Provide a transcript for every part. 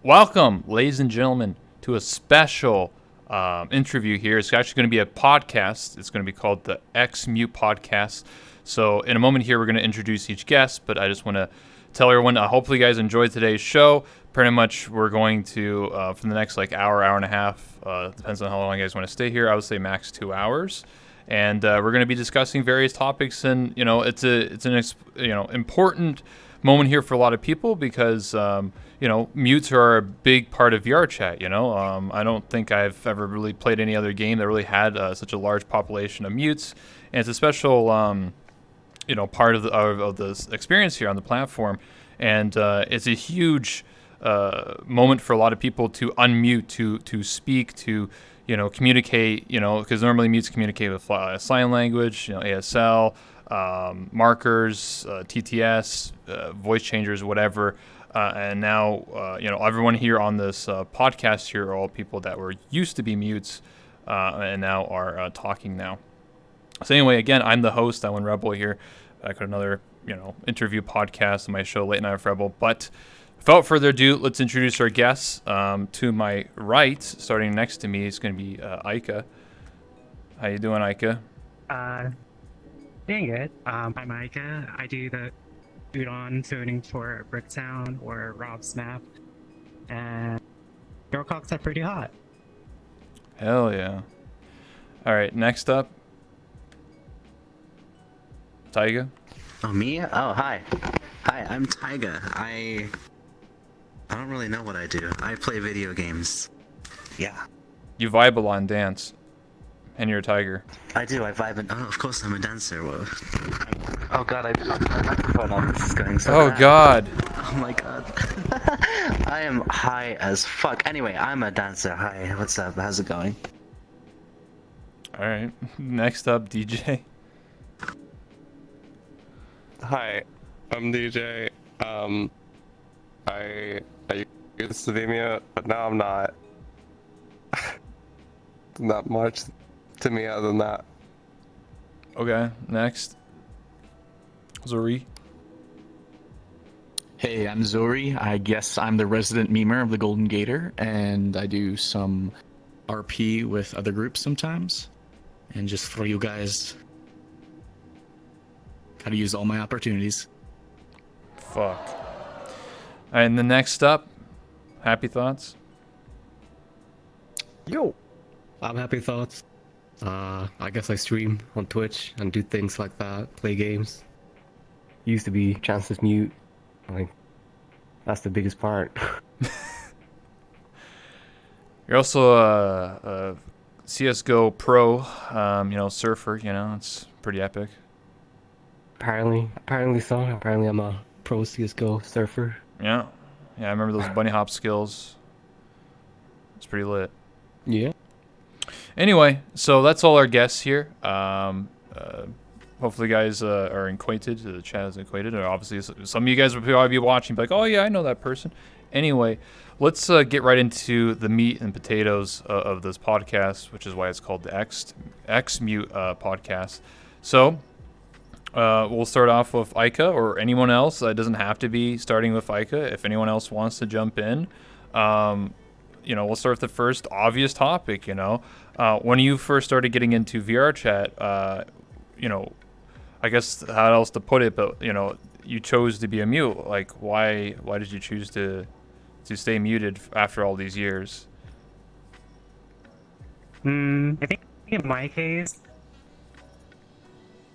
welcome, ladies and gentlemen, to a special interview here. It's actually going to be a podcast. It's going to be called the X Mute Podcast. So in a moment here, we're going to introduce each guest, but I just want to tell everyone, hopefully you guys enjoyed today's show. Pretty much we're going to, for the next hour and a half, depends on how long you guys want to stay here, I would say max 2 hours. And we're going to be discussing various topics, and it's an important moment here for a lot of people because mutes are a big part of VR chat. I don't think I've ever really played any other game that really had such a large population of mutes, and it's a special part of the experience here on the platform, and it's a huge moment for a lot of people to unmute, to speak, to communicate, because normally mutes communicate with sign language, ASL, markers, TTS, voice changers, whatever. And now, everyone here on this podcast here are all people that were used to be mutes and now are talking now. So anyway, again, I'm the host, Owen Rebel here. I got another, interview podcast on my show, Late Night with Rebel. But without further ado, let's introduce our guests. To my right, starting next to me, is going to be Aika. How you doing, Aika? Doing good. I'm Aika. I do the Udon tuning for Bricktown or Rob's Map. And your cocks are pretty hot. Hell yeah. All right, next up, Taiga. Oh, me? Oh, hi. Hi, I'm Taiga. I don't really know what I do. I play video games. Yeah. You vibe a lot and dance, and you're a tiger. I do. I vibe and... Oh, of course I'm a dancer. Whoa. Oh, God. I put my microphone on. This is going so bad. God. Oh, my God. I am high as fuck. Anyway, I'm a dancer. Hi. What's up? How's it going? All right. Next up, DJ. Hi, I'm DJ. I used to be mute, but now I'm not. Not much to me other than that. Okay, next. ZoReee. Hey, I'm ZoReee. I guess I'm the resident memer of the Golden Gator, and I do some RP with other groups sometimes. And just for you guys, how to use all my opportunities. Fuck. All right, and the next up, HappyThoughts. Yo, I'm HappyThoughts. I guess I stream on Twitch and do things like that, play games. Used to be chanceless mute. Like, that's the biggest part. You're also a CSGO pro, surfer, it's pretty epic. Apparently so. Apparently I'm a pro CSGO surfer. Yeah, I remember those bunny hop skills. It's pretty lit. Yeah. Anyway, so that's all our guests here. Hopefully you guys are acquainted. The chat is acquainted. Or obviously, some of you guys will probably be watching, be like, oh yeah, I know that person. Anyway, let's get right into the meat and potatoes of this podcast, which is why it's called the X Mute podcast. So we'll start off with Aika or anyone else. It doesn't have to be starting with Aika. If anyone else wants to jump in, we'll start with the first obvious topic. When you first started getting into VR chat, I guess how else to put it, but you chose to be a mute. Like, why did you choose to stay muted after all these years? I think in my case,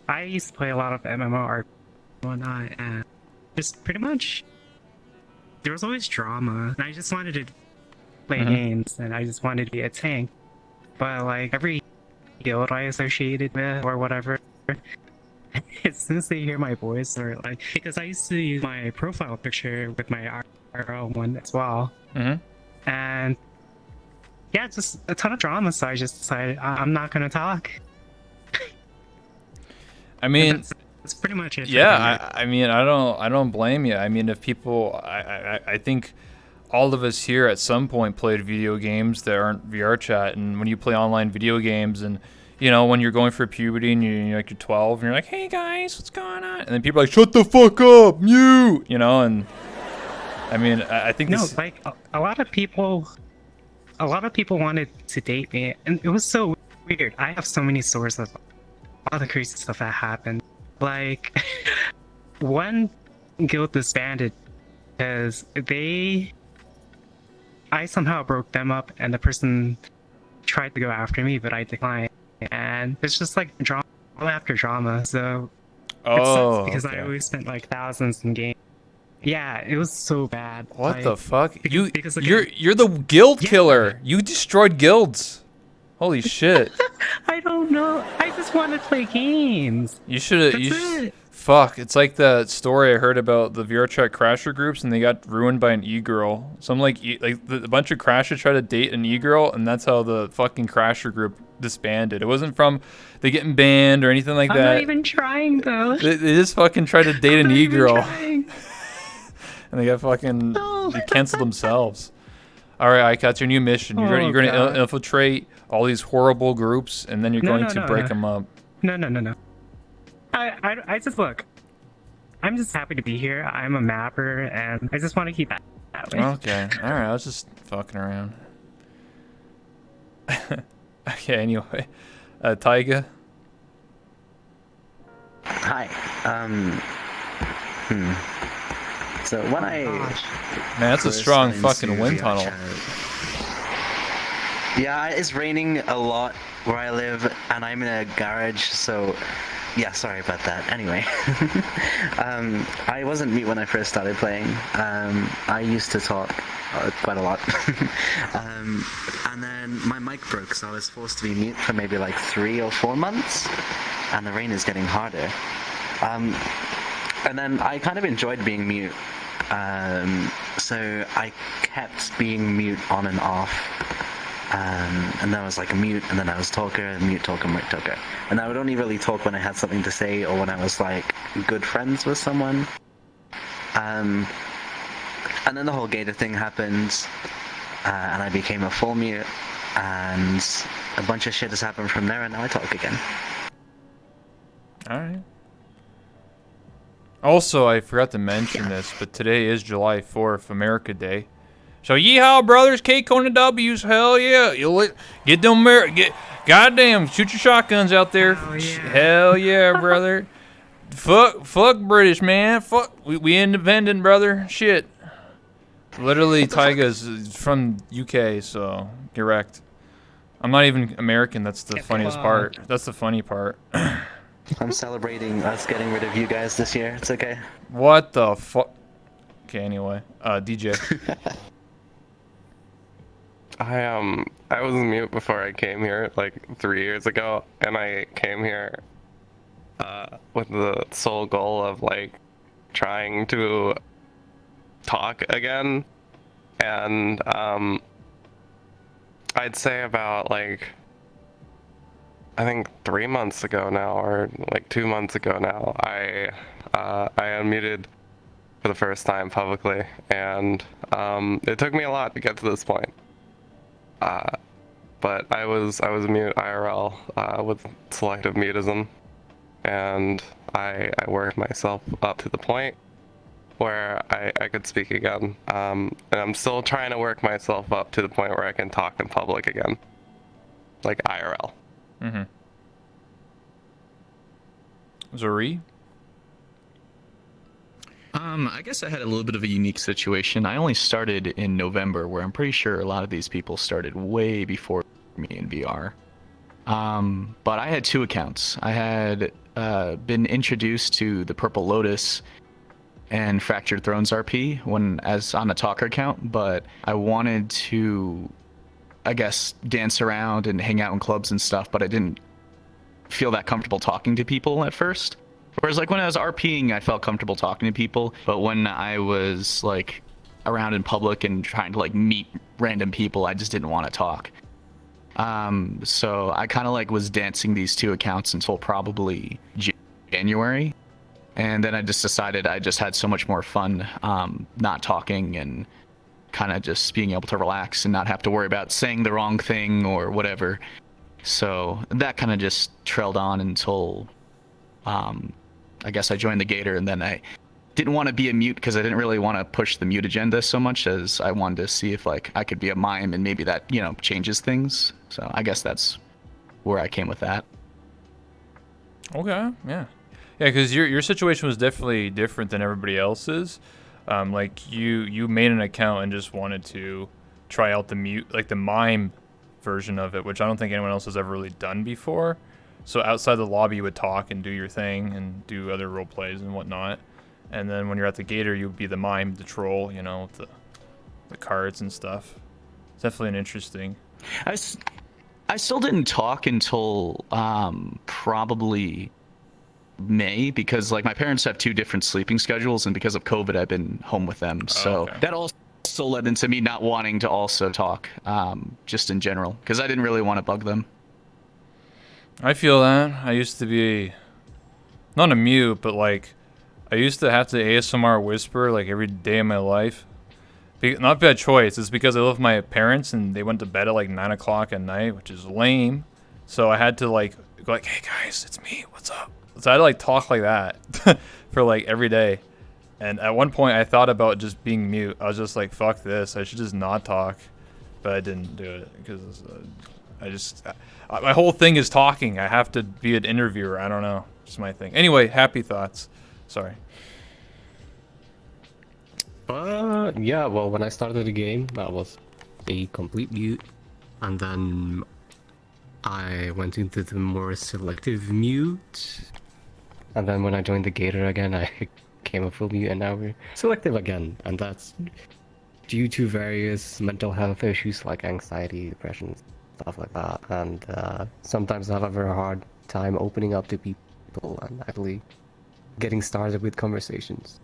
I used to play a lot of MMORPG and whatnot, and just pretty much there was always drama, and I just wanted to play games, and I just wanted to be a tank. But like every guild I associated with or whatever, as soon as they hear my voice, or like, because I used to use my profile picture with my IRL one as well, and yeah, just a ton of drama. So I just decided I'm not gonna talk. I mean, that's pretty much it. Yeah, I mean, I don't blame you. I mean, if people, I think all of us here at some point played video games that aren't VR chat, and when you play online video games, and when you're going for puberty and you're 12, and you're like, hey guys, what's going on? And then people are like, shut the fuck up, mute, and I mean, I think No, this. like a lot of people wanted to date me, and it was so weird. I have so many stories of all the crazy stuff that happened. Like, one guild disbanded because I somehow broke them up, and the person tried to go after me, but I declined. And it's just like drama after drama. So it sucks because I Okay. always spent like thousands in games. Yeah, it was so bad. What like, the fuck? because You're the guild Yeah. killer. You destroyed guilds. Holy shit. I don't know. I just want to play games. You should That's have. it. Fuck. It's like that story I heard about the VRChat Crasher groups, and they got ruined by an e-girl. Some like a bunch of Crashers tried to date an e-girl, and that's how the fucking Crasher group disbanded. It wasn't from they getting banned or anything like I'm that. not even trying though. They just fucking tried to date I'm an not even e-girl, trying. and they got fucking No. they canceled themselves. All right, Aika, that's your new mission. You're gonna God. infiltrate all these horrible groups, and then you're going to break no. them up. No. I just look. I'm just happy to be here. I'm a mapper, and I just want to keep that way. Okay. All right. I was just fucking around. Okay. Anyway, Taiga. Hi. So when I Man, that's a first strong got fucking into wind VR tunnel. chat- Yeah, it's raining a lot where I live, and I'm in a garage, so yeah, sorry about that. Anyway, I wasn't mute when I first started playing. I used to talk quite a lot, and then my mic broke, so I was forced to be mute for maybe like 3 or 4 months, and the rain is getting harder. And then I kind of enjoyed being mute, so I kept being mute on and off. And then I was like a mute, and then I was talker, mute talker, mic talker. And I would only really talk when I had something to say or when I was like good friends with someone. And then the whole gator thing happened, and I became a full mute, and a bunch of shit has happened from there, and now I talk again. All right. Also, I forgot to mention this, but today is July 4th, America Day. So yeehaw, brothers, cake on the W's, hell yeah! Get them, goddamn, shoot your shotguns out there. Hell yeah. Hell yeah, brother. Fuck British, man. Fuck, we independent, brother. Shit. Literally, Taiga's from UK, so get wrecked. I'm not even American. That's the funniest part. That's the funny part. I'm celebrating us getting rid of you guys this year. It's okay. What the fuck? Okay, anyway, DJ. I was mute before I came here like 3 years ago, and I came here with the sole goal of like trying to talk again, and I'd say about like I think 3 months ago now, or like 2 months ago now, I unmuted for the first time publicly, and it took me a lot to get to this point. But I was mute IRL with selective mutism, and I worked myself up to the point where I could speak again. And I'm still trying to work myself up to the point where I can talk in public again, like IRL. Mm-hmm. ZoReee? I guess I had a little bit of a unique situation. I only started in November, where I'm pretty sure a lot of these people started way before me in VR. But I had 2 accounts. I had been introduced to the Purple Lotus and Fractured Thrones RP as on a talker account, but I wanted to, I guess, dance around and hang out in clubs and stuff, but I didn't feel that comfortable talking to people at first. Whereas like when I was RPing, I felt comfortable talking to people, but when I was like around in public and trying to like meet random people, I just didn't want to talk. So I kind of like was dancing these 2 accounts until probably January, and then I just decided I just had so much more fun not talking and kind of just being able to relax and not have to worry about saying the wrong thing or whatever. So that kind of just trailed on until I guess I joined the Gator, and then I didn't want to be a mute because I didn't really want to push the mute agenda so much as I wanted to see if like I could be a mime and maybe that, changes things. So I guess that's where I came with that. Okay, yeah. Yeah, because your situation was definitely different than everybody else's. Like you made an account and just wanted to try out the mute, like the mime version of it, which I don't think anyone else has ever really done before. So outside the lobby, you would talk and do your thing and do other role plays and whatnot. And then when you're at the gator, you would be the mime, the troll, with the cards and stuff. It's definitely an interesting. I still didn't talk until probably May because like my parents have 2 different sleeping schedules, and because of COVID, I've been home with them. So okay. that also led into me not wanting to also talk, just in general, because I didn't really want to bug them. I feel that. I used to be not a mute, but like I used to have to ASMR whisper like every day of my life. Not bad choice. It's because I live with my parents and they went to bed at like 9 o'clock at night, which is lame. So I had to like go like, "Hey guys, it's me. What's up?" So I had to like talk like that for like every day. And at one point I thought about just being mute. I was just like, "Fuck this. I should just not talk." But I didn't do it because my whole thing is talking. I have to be an interviewer. I don't know. It's my thing. Anyway, happy thoughts. Sorry. Yeah, well, when I started the game, I was a complete mute, and then I went into the more selective mute, and then when I joined the Gator again, I became a full mute, and now we're selective again, and that's due to various mental health issues like anxiety, depression, stuff like that, and sometimes I have a very hard time opening up to people and actually getting started with conversations.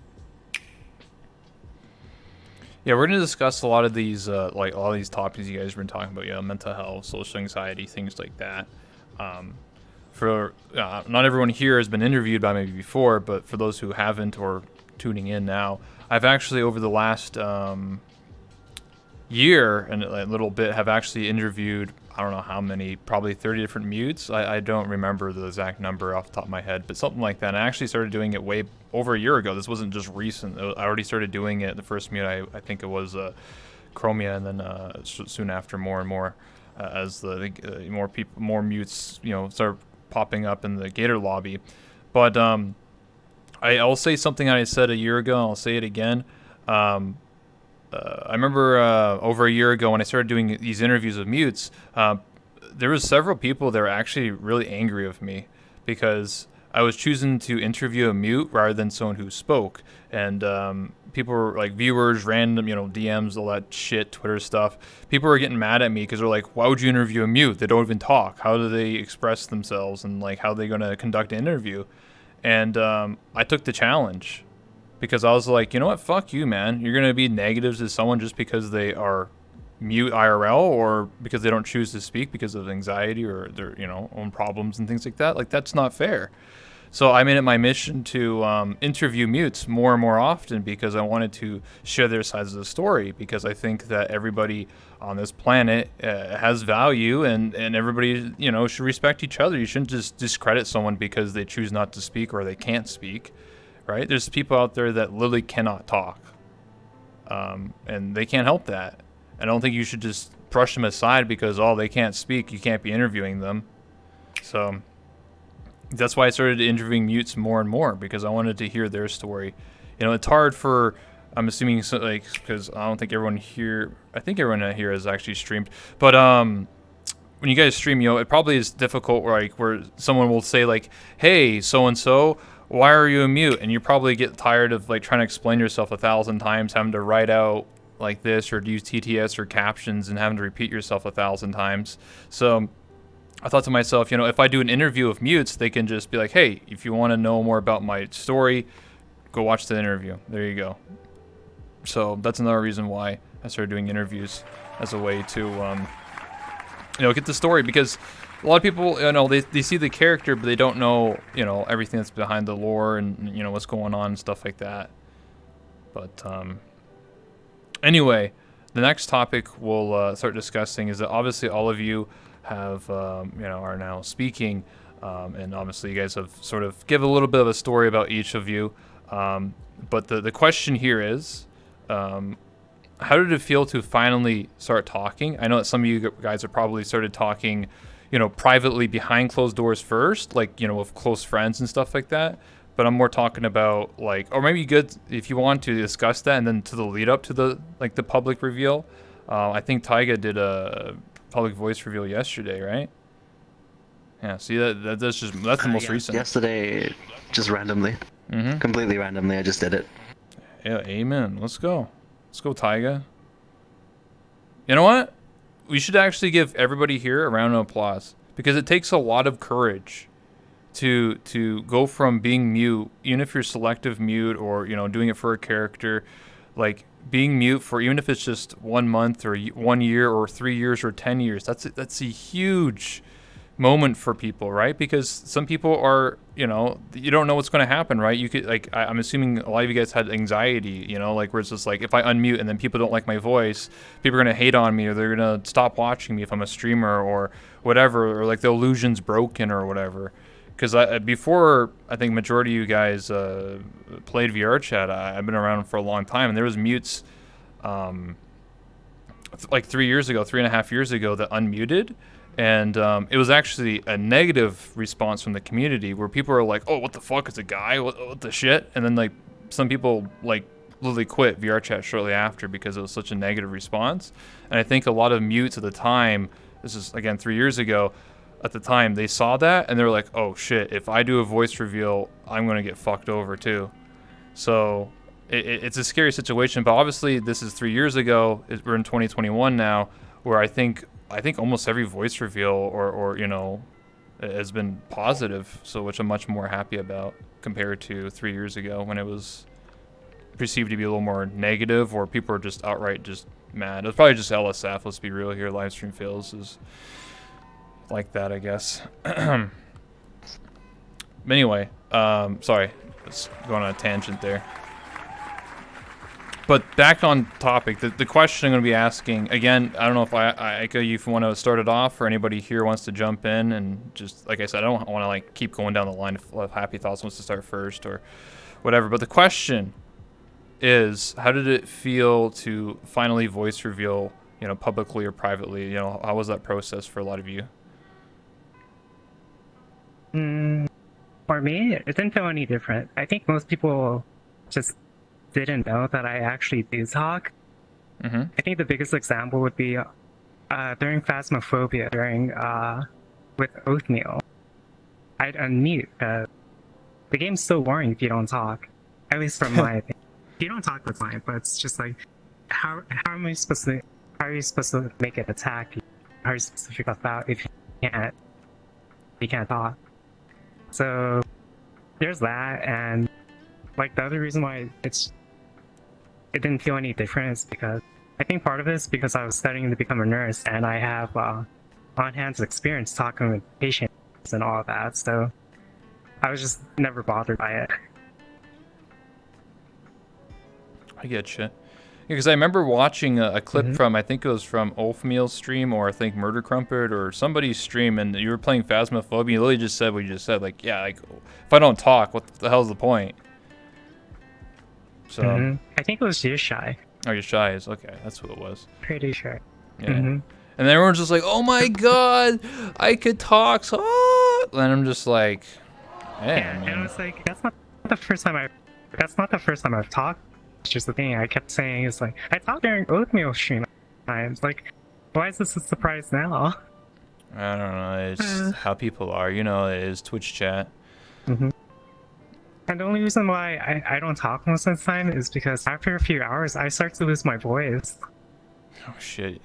Yeah, we're gonna discuss a lot of these, like all these topics you guys have been talking about. Mental health, social anxiety, things like that. For not everyone here has been interviewed by me before, but for those who haven't or tuning in now, I've actually over the last year and a little bit have actually interviewed, I don't know how many, probably 30 different mutes. I don't remember the exact number off the top of my head, but something like that. And I actually started doing it way over a year ago. This wasn't just recent. I already started doing it. The first mute, I think it was Chromia, and then soon after more and more as the more mutes, start popping up in the Gator lobby. But I'll say something I said a year ago, and I'll say it again. I remember over a year ago when I started doing these interviews with mutes, there was several people that were actually really angry with me because I was choosing to interview a mute rather than someone who spoke. And people were like viewers, random, DMs, all that shit, Twitter stuff. People were getting mad at me because they're like, why would you interview a mute? They don't even talk. How do they express themselves? And like, how are they going to conduct an interview? And I took the challenge. Because I was like, you know what? Fuck you, man. You're going to be negatives to someone just because they are mute IRL or because they don't choose to speak because of anxiety or their, own problems and things like that. Like, that's not fair. So I made it my mission to interview mutes more and more often because I wanted to share their sides of the story, because I think that everybody on this planet has value and everybody, should respect each other. You shouldn't just discredit someone because they choose not to speak or they can't speak. Right? There's people out there that literally cannot talk, and they can't help that. I don't think you should just brush them aside because, they can't speak. You can't be interviewing them. So that's why I started interviewing mutes more and more, because I wanted to hear their story. It's hard for, I'm assuming, because I don't think everyone here, I think everyone here has actually streamed, but when you guys stream, it probably is difficult where someone will say like, hey, so-and-so, why are you a mute? And you probably get tired of trying to explain yourself 1,000 times, having to write out like this or use TTS or captions and having to repeat yourself 1,000 times. So I thought to myself, if I do an interview with mutes, they can just be like, hey, if you want to know more about my story, go watch the interview. There you go. So that's another reason why I started doing interviews as a way to, get the story, because a lot of people, they see the character, but they don't know, everything that's behind the lore and, what's going on and stuff like that. But anyway, the next topic we'll start discussing is that obviously all of you have, are now speaking, and obviously you guys have sort of give a little bit of a story about each of you. But the question here is, how did it feel to finally start talking? I know that some of you guys have probably started talking, privately behind closed doors first, like, with close friends and stuff like that. But I'm more talking about like, or maybe good if you want to discuss that, and then to the lead up to the public reveal. I think Taiga did a public voice reveal yesterday, right? Yeah. See that's the most recent. Yesterday, just randomly, completely randomly, I just did it. Yeah. Amen. Let's go, Taiga. You know what? We should actually give everybody here a round of applause, because it takes a lot of courage to go from being mute, even if you're selective mute or doing it for a character, like being mute for, even if it's just 1 month or 1 year or 3 years or 10 years. That's a huge moment for people, right? Because some people are, you don't know what's going to happen, right? You could, like, I'm assuming a lot of you guys had anxiety, like where it's just like, if I unmute and then people don't like my voice, people are going to hate on me, or they're going to stop watching me if I'm a streamer or whatever, or like the illusion's broken or whatever. Because before, I think majority of you guys played VR chat, I've been around for a long time, and there was mutes like 3.5 years ago that unmuted. And it was actually a negative response from the community, where people are like, oh, what the fuck, is a guy? What the shit? And then like some people like literally quit VR chat shortly after because it was such a negative response. And I think a lot of mutes at the time, this is again 3 years ago, at the time they saw that and they were like, oh shit, if I do a voice reveal, I'm going to get fucked over too. So it's a scary situation, but obviously this is 3 years ago. We're in 2021 now, where I think almost every voice reveal or has been positive, so which I'm much more happy about compared to 3 years ago, when it was perceived to be a little more negative, or people are just outright just mad. It was probably just LSF, let's be real here. Live stream fails is like that, I guess. But anyway, sorry, let's go on a tangent there. But back on topic, the question I'm going to be asking, again, I don't know if Aika, if you want to start it off, or anybody here wants to jump in, and just, like I said, I don't want to like keep going down the line if HappyThoughts wants to start first or whatever. But the question is, how did it feel to finally voice reveal, publicly or privately? How was that process for a lot of you? For me, it didn't feel any different. I think most people just didn't know that I actually do talk. I think the biggest example would be during Phasmophobia, with Oathmeal. I'd unmute. The game's so boring if you don't talk, at least from my opinion. You don't talk with mine, but it's just like, how are you supposed to make it attack? How are you supposed to figure that out if you can't talk? So there's that, and like the other reason why it didn't feel any different is because I think part of it is because I was studying to become a nurse, and I have on-hand experience talking with patients and all of that, so I was just never bothered by it. I get you. Because I remember watching a clip from, I think it was from Oathmeal's stream, or I think Murder Crumpet or somebody's stream, and you were playing Phasmophobia. You literally just said what you just said, like, yeah, like, if I don't talk, what the hell's the point? So I think it was You're Shy. Oh, You're Shy is okay. That's what it was. Pretty sure. Yeah. And then everyone's just like, "Oh my god, I could talk!" So, and I'm just like, "Hey, yeah, man." And I was like, "That's not the first time I've talked." It's just the thing I kept saying is like, I talked during Oathmeal stream times. Like, why is this a surprise now? I don't know. It's how people are. It is Twitch chat. And the only reason why I don't talk most of the time is because after a few hours, I start to lose my voice. Oh, shit.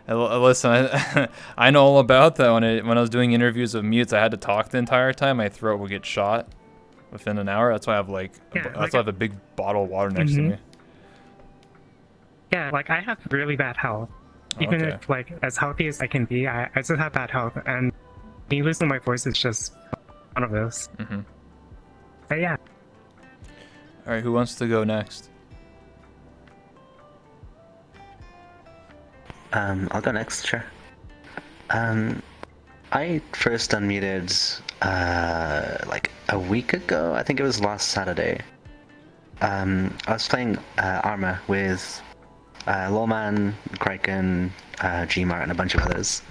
Listen, I know all about that. When I was doing interviews with mutes, I had to talk the entire time. My throat would get shot within an hour. That's why I have I have a big bottle of water next to me. Yeah, like I have really bad health. Even if like as healthy as I can be, I still have bad health, and me losing my voice is just one of those. But yeah. All right, who wants to go next? I'll go next, sure. I first unmuted like a week ago. I think it was last Saturday. I was playing Arma with Lawman, Kraken, Gmart, and a bunch of others.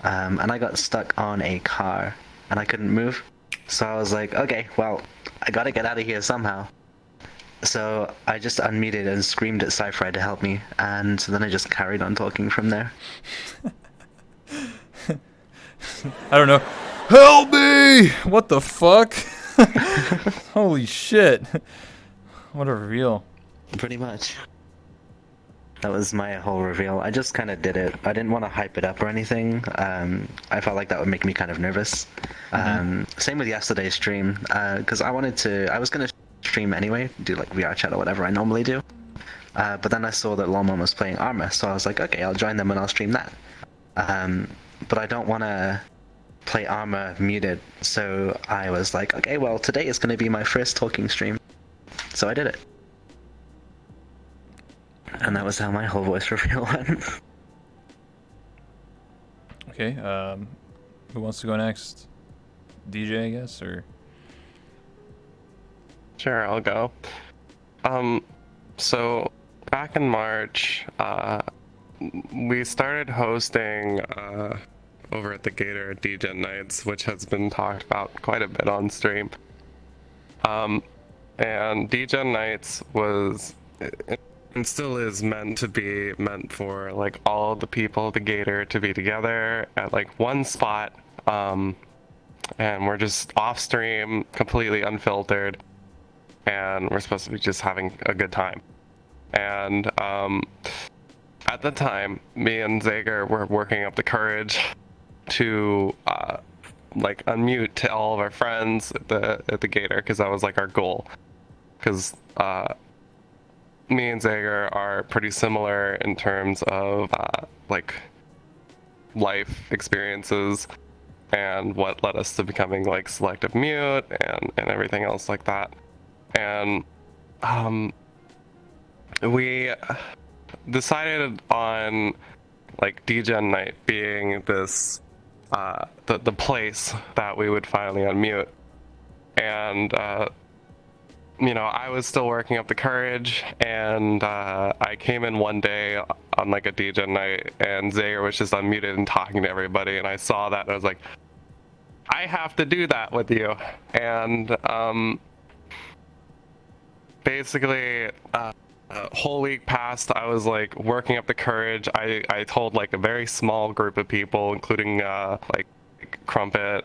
And I got stuck on a car, and I couldn't move. So I was like, okay, well, I gotta get out of here somehow. So I just unmuted and screamed at Sci-Fi to help me, and then I just carried on talking from there. I don't know. Help me! What the fuck? Holy shit. What a reveal. Pretty much. That was my whole reveal. I just kind of did it. I didn't want to hype it up or anything. I felt like that would make me kind of nervous. Same with yesterday's stream, because I was going to stream anyway, do like VR chat or whatever I normally do. But then I saw that Lawman was playing Arma, so I was like, okay, I'll join them and I'll stream that. But I don't want to play Arma muted, so I was like, okay, well, today is going to be my first talking stream. So I did it. And that was how my whole voice reveal went. Okay, who wants to go next? DJ, I guess, or? Sure, I'll go. So back in March, we started hosting over at the Gator DJ Nights, which has been talked about quite a bit on stream. And DJ Nights was, and still is, meant for like all the people at the Gator to be together at like one spot, and we're just off stream, completely unfiltered, and we're supposed to be just having a good time. And at the time, me and Zager were working up the courage to like unmute to all of our friends at the Gator, because that was like our goal. Because me and Zager are pretty similar in terms of like life experiences and what led us to becoming like selective mute and everything else like that. And we decided on like DJ Night being this the place that we would finally unmute. And you know, I was still working up the courage, and I came in one day on like a DJ night, and Zager was just unmuted and talking to everybody, and I saw that, and I was like, I have to do that with you. And basically, a whole week passed. I was like working up the courage. I told like a very small group of people, including like Crumpet,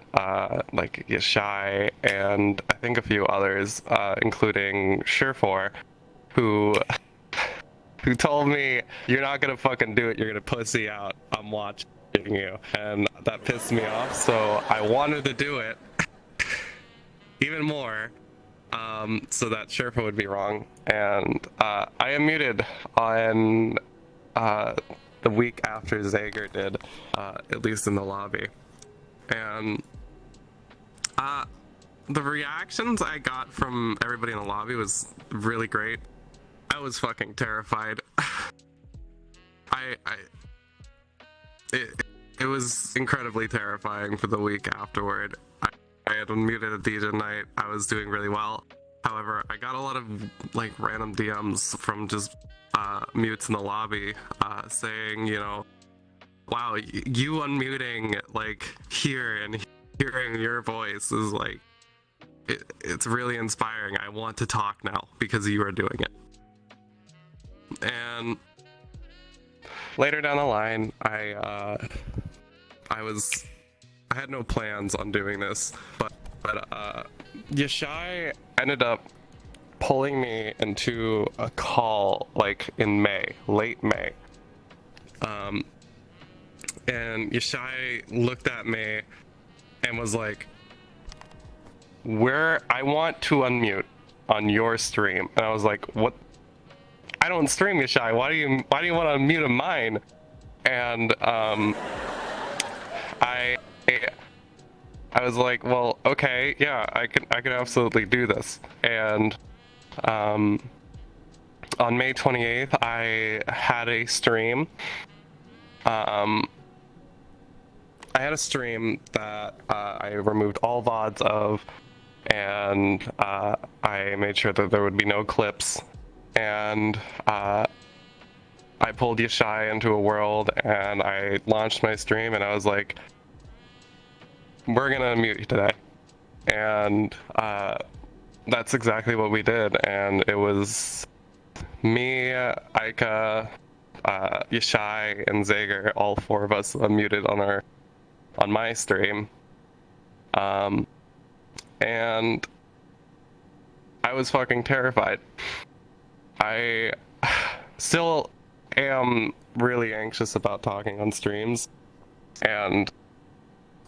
like Yashai, and I think a few others, including Surefour, who told me, you're not gonna fucking do it, you're gonna pussy out, I'm watching you. And that pissed me off, so I wanted to do it even more, so that Surefour would be wrong. And I unmuted on the week after Zager did, at least in the lobby. And the reactions I got from everybody in the lobby was really great. I was fucking terrified. It was incredibly terrifying for the week afterward. I had unmuted a DJ night. I was doing really well. However, I got a lot of like random DMs from just mutes in the lobby saying, you know, wow, you unmuting like here and hearing your voice is like, it's really inspiring. I want to talk now because you are doing it. And later down the line, I had no plans on doing this, but Yashai ended up pulling me into a call like in May, late May. And Yashai looked at me and was like, I want to unmute on your stream. And I was like, what? I don't stream, Yashai. Why do you want to unmute on mine? And I was like, well, okay, yeah, I can absolutely do this. And on May 28th, I had a stream. I had a stream that I removed all VODs of, and I made sure that there would be no clips, and I pulled Yashai into a world, and I launched my stream, and I was like, we're gonna unmute you today. And that's exactly what we did, and it was me, Aika, Yashai, and Zager, all four of us unmuted on my stream. And I was fucking terrified. I still am really anxious about talking on streams, and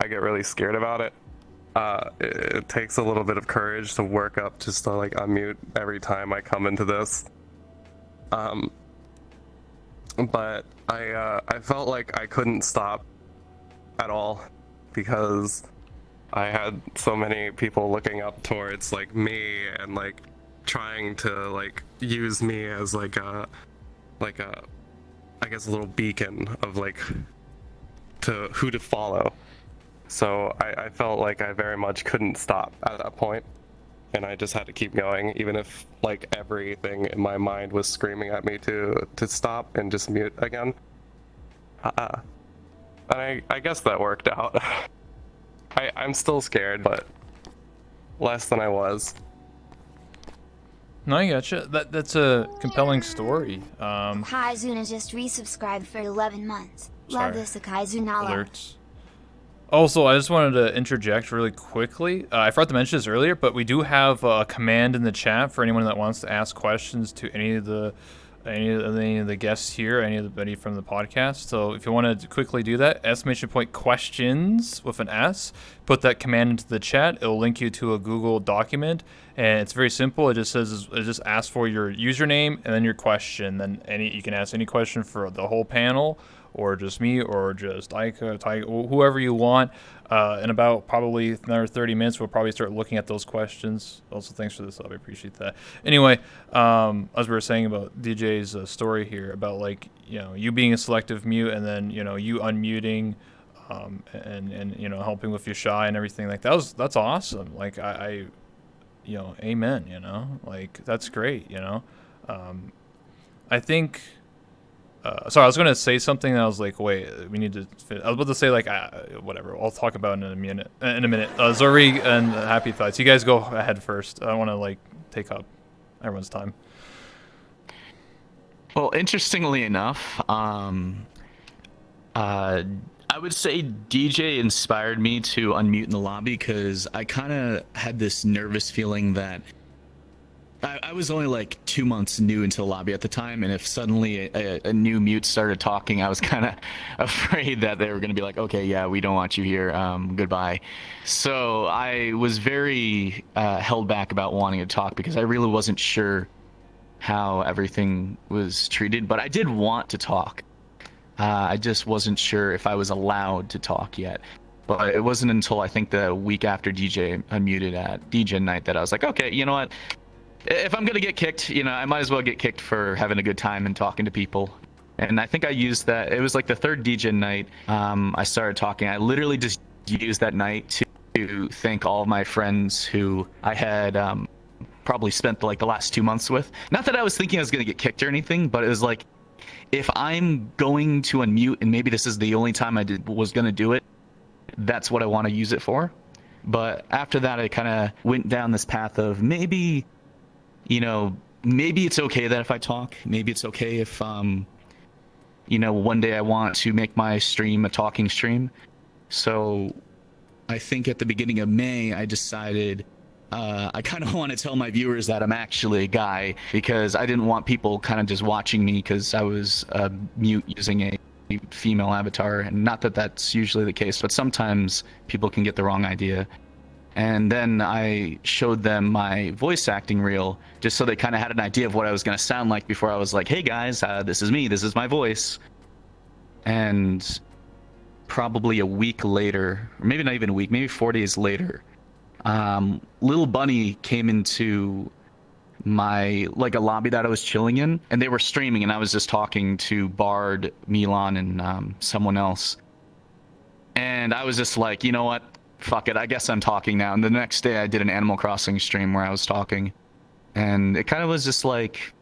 I get really scared about it. It takes a little bit of courage to work up just to like unmute every time I come into this. But I felt like I couldn't stop at all because I had so many people looking up towards like me and like trying to like use me as like a I guess a little beacon of like to who to follow. So I felt like I very much couldn't stop at that point, and I just had to keep going, even if like everything in my mind was screaming at me to stop and just mute again. And I guess that worked out. I'm still scared, but less than I was. No, I gotcha. That's a compelling story. Kaizuna just resubscribed for 11 months. Sorry. Love this, Kaizuna. Alerts. Also, I just wanted to interject really quickly. I forgot to mention this earlier, but we do have a command in the chat for anyone that wants to ask questions to any of the guests here, anybody from the podcast. So if you want to quickly do that, !questions with an S, put that command into the chat. It'll link you to a Google document, and it's very simple. It just asks for your username and then your question. Then you can ask any question for the whole panel, or just me, or just Aika, Taiga, whoever you want. In about probably another 30 minutes, we'll probably start looking at those questions. Also, thanks for the sub. I appreciate that. Anyway, as we were saying about DJ's story here, about like, you being a selective mute, and then, you unmuting, and helping with your shy and everything like that. That's awesome. Like, I amen, like, that's great, I think... sorry, I was going to say something, and I was like, wait, we need to... I was about to say, like, whatever. I'll talk about it in a minute. ZoReee and HappyThoughts, you guys go ahead first. I don't want to, like, take up everyone's time. Well, interestingly enough, I would say DJ inspired me to unmute in the lobby, because I kind of had this nervous feeling that I was only like 2 months new into the lobby at the time, and if suddenly a new mute started talking, I was kind of afraid that they were going to be like, okay, yeah, we don't want you here, goodbye. So I was very held back about wanting to talk, because I really wasn't sure how everything was treated, but I did want to talk. I just wasn't sure if I was allowed to talk yet. But it wasn't until I think the week after DJ unmuted at DJ night that I was like, okay, you know what? If I'm gonna get kicked, I might as well get kicked for having a good time and talking to people. And I think I used that. It was like the third DJ night I started talking. I literally just used that night to thank all of my friends who I had probably spent like the last 2 months with. Not that I was thinking I was gonna get kicked or anything, but it was like, if I'm going to unmute and maybe this is the only time I was gonna do it, that's what I want to use it for. But after that, I kind of went down this path of maybe it's okay that if I talk, maybe it's okay if, one day I want to make my stream a talking stream. So I think at the beginning of May, I decided I kind of want to tell my viewers that I'm actually a guy, because I didn't want people kind of just watching me because I was mute using a female avatar. And not that that's usually the case, but sometimes people can get the wrong idea. And then I showed them my voice acting reel, just so they kind of had an idea of what I was going to sound like before I was like, hey guys, this is me, this is my voice. And probably a week later, or maybe not even a week, maybe 4 days later, Little Bunny came into a lobby that I was chilling in, and they were streaming, and I was just talking to Bard, Milan, and someone else. And I was just like, you know what? Fuck it. I guess I'm talking now. And the next day I did an Animal Crossing stream where I was talking. And it kind of was just like,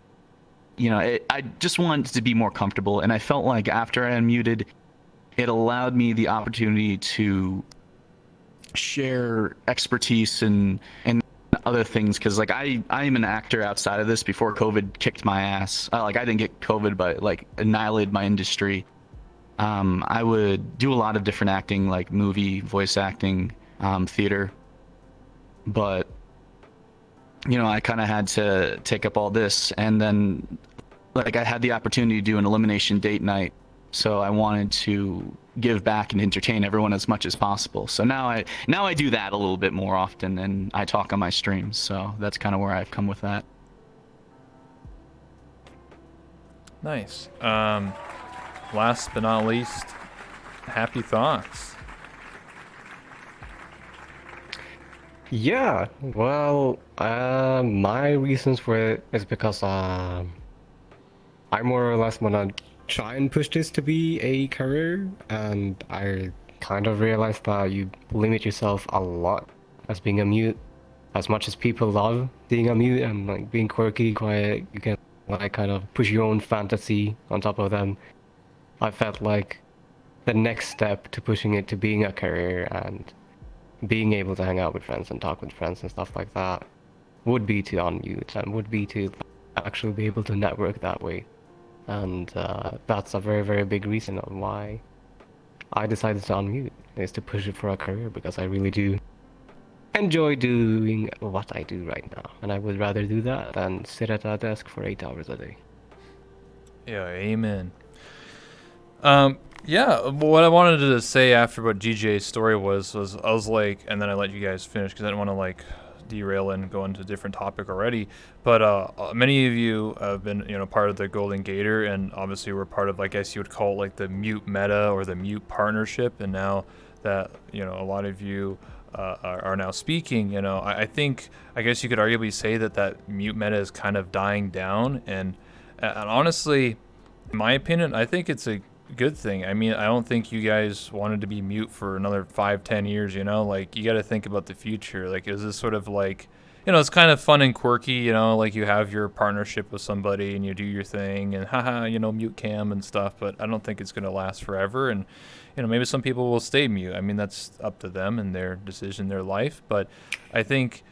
I just wanted to be more comfortable. And I felt like after I unmuted, it allowed me the opportunity to share expertise and other things. Because, like, I am an actor outside of this before COVID kicked my ass. I didn't get COVID, but, like, annihilated my industry. I would do a lot of different acting, like movie, voice acting, theater. But, I kind of had to take up all this. And then, like, I had the opportunity to do an elimination date night. So I wanted to give back and entertain everyone as much as possible. So now I do that a little bit more often, and I talk on my streams. So that's kind of where I've come with that. Nice. Last but not least, Happy Thoughts. Yeah, well, my reasons for it is because I more or less want to try and push this to be a career, and I kind of realized that you limit yourself a lot as being a mute. As much as people love being a mute and like being quirky, quiet, you can like kind of push your own fantasy on top of them. I felt like the next step to pushing it to being a career and being able to hang out with friends and talk with friends and stuff like that would be to unmute and would be to actually be able to network that way. And that's a very, very big reason of why I decided to unmute, is to push it for a career, because I really do enjoy doing what I do right now. And I would rather do that than sit at a desk for 8 hours a day. Yeah, amen. Yeah, what I wanted to say after what GJ's story was I was like, and then I let you guys finish because I didn't want to like derail and go into a different topic already. But many of you have been, part of the Golden Gator, and obviously we're part of, I guess you would call it like the mute meta or the mute partnership. And now that, a lot of you are now speaking, I think, I guess you could arguably say that mute meta is kind of dying down. And honestly, in my opinion, I think it's a good thing. I mean, I don't think you guys wanted to be mute for another 5-10 years, like you got to think about the future. Like, is this sort of like, it's kind of fun and quirky, like you have your partnership with somebody and you do your thing and haha, mute cam and stuff, but I don't think it's going to last forever. And maybe some people will stay mute. I mean, that's up to them and their decision, their life. But I think,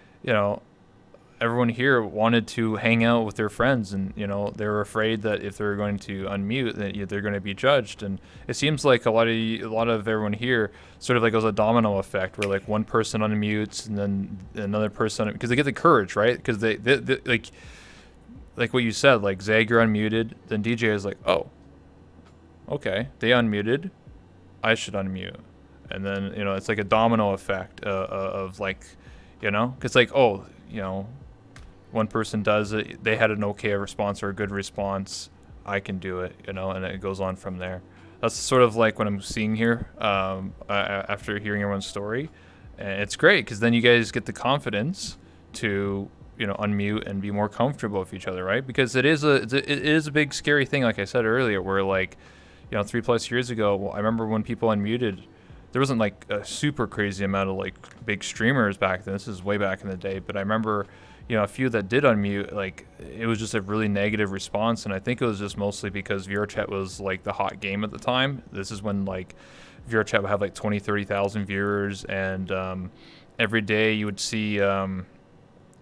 everyone here wanted to hang out with their friends, and they were afraid that if they're going to unmute, that they're going to be judged. And it seems like a lot of everyone here sort of like goes a domino effect, where like one person unmutes and then another person, because they get the courage, right? Because they like what you said, like Zager unmuted, then DJ is like, oh, okay, they unmuted, I should unmute, and then it's like a domino effect of like, because like, oh, one person does it, they had an okay response or a good response, I can do it, and it goes on from there. That's sort of like what I'm seeing here after hearing everyone's story. And it's great because then you guys get the confidence to unmute and be more comfortable with each other, right? Because it is a big scary thing, like I said earlier, where like 3+ years ago, I remember when people unmuted, there wasn't like a super crazy amount of like big streamers back then. This is way back in the day, but I remember a few that did unmute, like it was just a really negative response. And I think it was just mostly because VRChat was like the hot game at the time. This is when like VRChat would have like 20-30,000 viewers, and every day you would see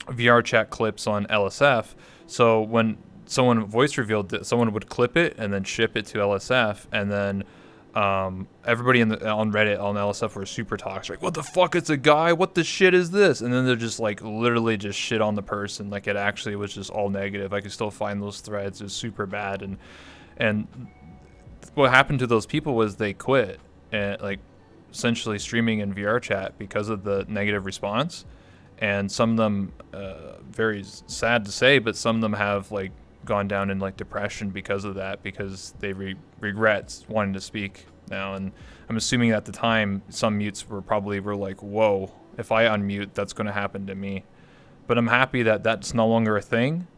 VRChat clips on LSF. So when someone voice revealed that, someone would clip it and then ship it to LSF, and then everybody on Reddit, on LSF, were super toxic. Like, what the fuck? It's a guy? What the shit is this? And then they're just like literally just shit on the person. Like, it actually was just all negative. I could still find those threads. It's super bad. And what happened to those people was they quit, and like essentially streaming in VRChat because of the negative response. And some of them, very sad to say, but some of them have like gone down in like depression because of that, because they regret wanting to speak now. And I'm assuming at the time some mutes were like, whoa, if I unmute, that's going to happen to me. But I'm happy that that's no longer a thing.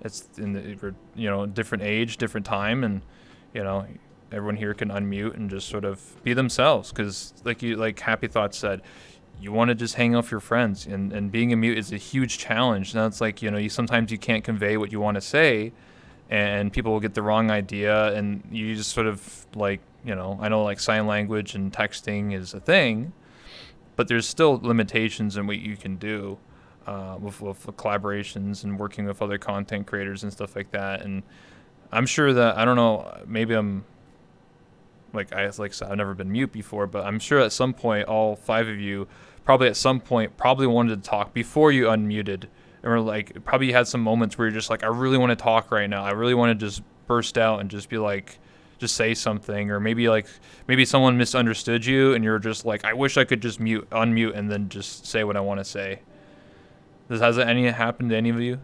It's in the different age, different time, and everyone here can unmute and just sort of be themselves. Because like Happy Thoughts said, you want to just hang out with your friends, and being a mute is a huge challenge. Now it's like, you sometimes you can't convey what you want to say, and people will get the wrong idea, and you just sort of like, I know like sign language and texting is a thing, but there's still limitations in what you can do with collaborations and working with other content creators and stuff like that. And I'm sure that, I don't know, maybe I'm like I said, I've never been mute before, but I'm sure at some point all 5 of you probably at some point probably wanted to talk before you unmuted, and were like, probably you had some moments where you're just like, I really want to talk right now. I really want to just burst out and just be like, just say something. Or maybe someone misunderstood you and you're just like, I wish I could just unmute and then just say what I want to say. Has any happened to any of you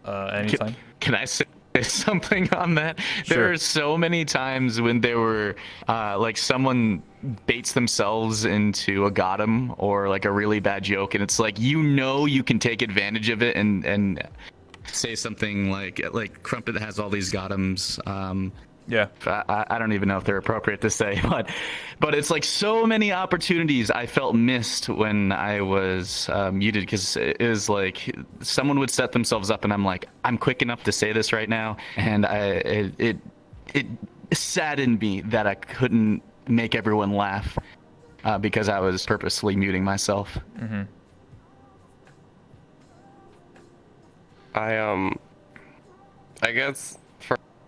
anytime? Can I say something on that? Sure. There are so many times when there were like someone baits themselves into a got 'em or like a really bad joke, and it's like, you can take advantage of it and say something like Crumpet has all these got 'ems. Yeah. I don't even know if they're appropriate to say, but it's like so many opportunities I felt missed when I was muted, because it was like someone would set themselves up and I'm like, I'm quick enough to say this right now, and it saddened me that I couldn't make everyone laugh because I was purposely muting myself. Mm-hmm. I guess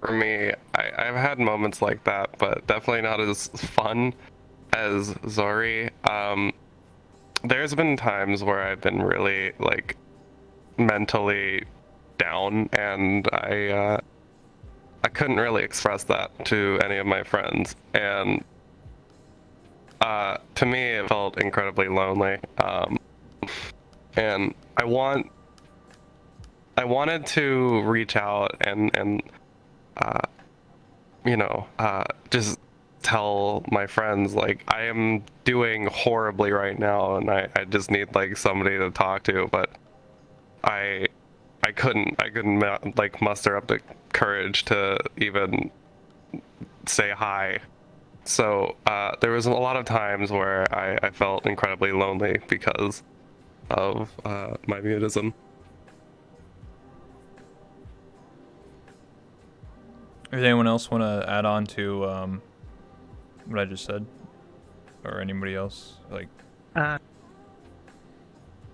for me, I've had moments like that, but definitely not as fun as ZoReee. There's been times where I've been really like mentally down, and I couldn't really express that to any of my friends, and to me it felt incredibly lonely. And I wanted to reach out and just tell my friends, like, I am doing horribly right now, and I just need like somebody to talk to, but I couldn't like muster up the courage to even say hi. So there was a lot of times where I felt incredibly lonely because of my mutism. Does anyone else want to add on to what I just said, or anybody else? Like,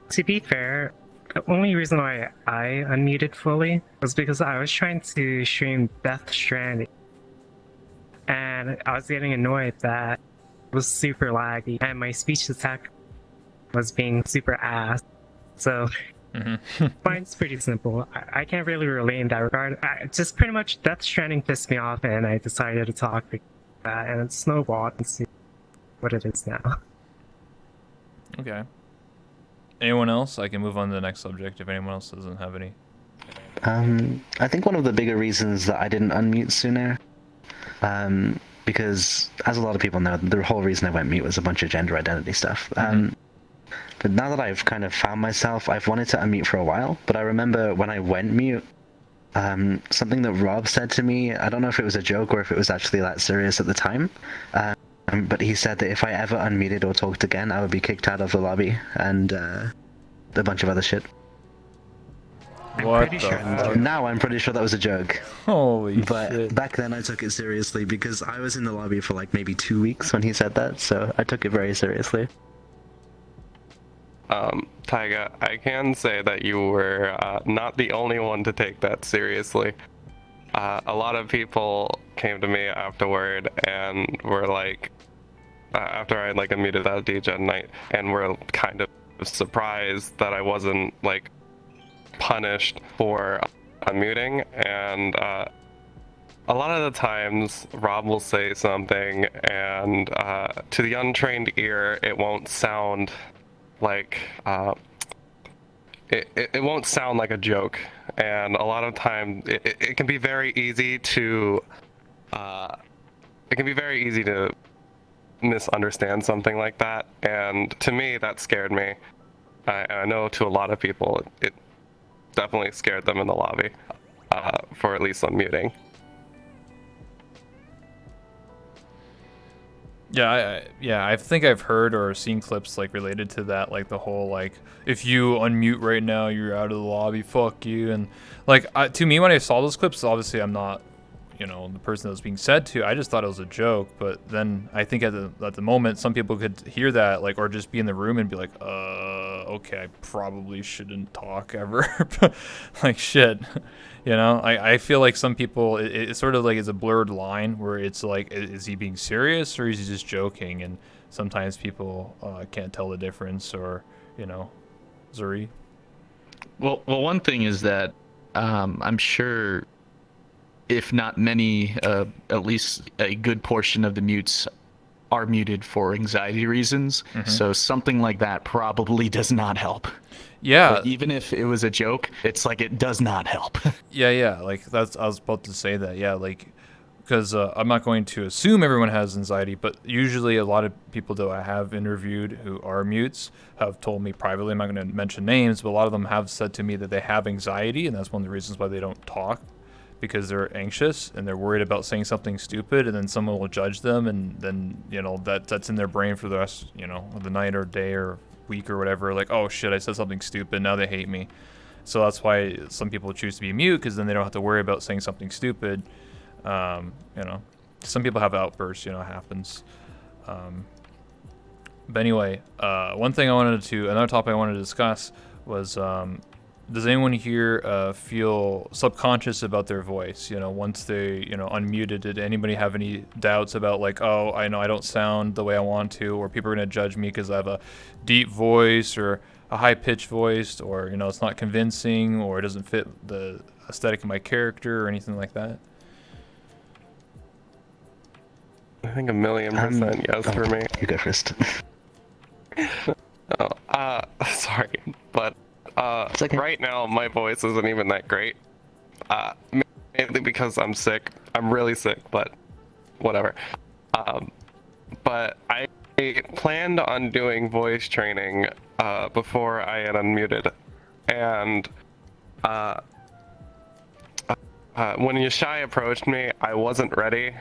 to be fair, the only reason why I unmuted fully was because I was trying to stream Death Stranding, and I was getting annoyed that it was super laggy and my speech to tech was being super ass. So mine's pretty simple. I can't really relate in that regard. Just pretty much Death Stranding pissed me off, and I decided to talk because of that, and it snowballed and see what it is now. okay. Anyone else? I can move on to the next subject if anyone else doesn't have any. I think one of the bigger reasons that I didn't unmute sooner, because as a lot of people know, the whole reason I went mute was a bunch of gender identity stuff. But now that I've kind of found myself, I've wanted to unmute for a while, but I remember when I went mute, something that Rob said to me, I don't know if it was a joke or if it was actually that serious at the time, but he said that if I ever unmuted or talked again, I would be kicked out of the lobby, and a bunch of other shit. What the fuck? Now I'm pretty sure that was a joke. Holy But shit. back then I took it seriously because I was in the lobby for like maybe 2 weeks when he said that, so I took it very seriously. Taiga, I can say that you were not the only one to take that seriously. A lot of people came to me afterward and were like, after I like unmuted that DJ night, and were kind of surprised that I wasn't like punished for unmuting. And a lot of the times Rob will say something, and to the untrained ear it won't sound like it won't sound like a joke, and a lot of time it can be very easy to misunderstand something like that, and to me that scared me. I know to a lot of people it definitely scared them in the lobby for at least unmuting. Yeah, I think I've heard or seen clips like related to that, like the whole like if you unmute right now, you're out of the lobby. Fuck you. And like to me, when I saw those clips, obviously I'm not, you know, the person that was being said to. I just thought it was a joke. But then I think at the moment, some people could hear that like or just be in the room and be like, okay, I probably shouldn't talk ever. Like shit. You know, I feel like some people, it's sort of like it's a blurred line where it's like, is he being serious or is he just joking? And sometimes people can't tell the difference, or, you know, ZoReee? Well, one thing is that I'm sure, if not many, at least a good portion of the mutes are muted for anxiety reasons. Mm-hmm. So something like that probably does not help. Yeah. But even if it was a joke, it's like it does not help. Yeah. Like I was about to say that. Yeah, like because I'm not going to assume everyone has anxiety, but usually a lot of people that I have interviewed who are mutes have told me privately. I'm not going to mention names, but a lot of them have said to me that they have anxiety, and that's one of the reasons why they don't talk, because they're anxious and they're worried about saying something stupid, and then someone will judge them, and then, you know, that's in their brain for the rest, you know, of the night or day or week or whatever. Like, oh shit, I said something stupid, now they hate me. So that's why some people choose to be mute, because then they don't have to worry about saying something stupid. You know, some people have outbursts, you know, it happens. But anyway, another topic I wanted to discuss was, does anyone here feel subconscious about their voice? You know, once they, you know, unmuted, did anybody have any doubts about like, oh, I know I don't sound the way I want to, or people are going to judge me because I have a deep voice or a high-pitched voice, or, you know, it's not convincing, or it doesn't fit the aesthetic of my character or anything like that? I think 1,000,000% yes for me. You go first. Sorry, but It's okay. right now my voice isn't even that great. Mainly because I'm sick. I'm really sick, but whatever. But I planned on doing voice training before I had unmuted, and when Yashai approached me, I wasn't ready,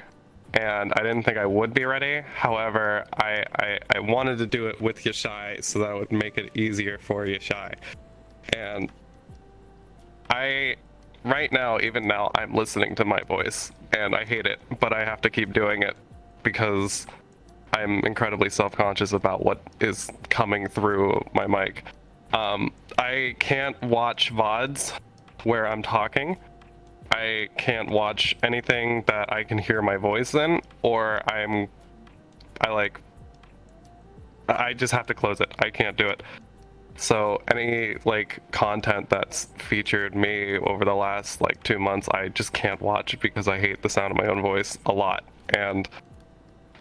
and I didn't think I would be ready. However, I wanted to do it with Yashai so that would make it easier for Yashai. And right now, even now, I'm listening to my voice, and I hate it, but I have to keep doing it because I'm incredibly self-conscious about what is coming through my mic. I can't watch VODs where I'm talking. I can't watch anything that I can hear my voice in, or I just have to close it. I can't do it. So any like content that's featured me over the last like 2 months, I just can't watch because I hate the sound of my own voice a lot, and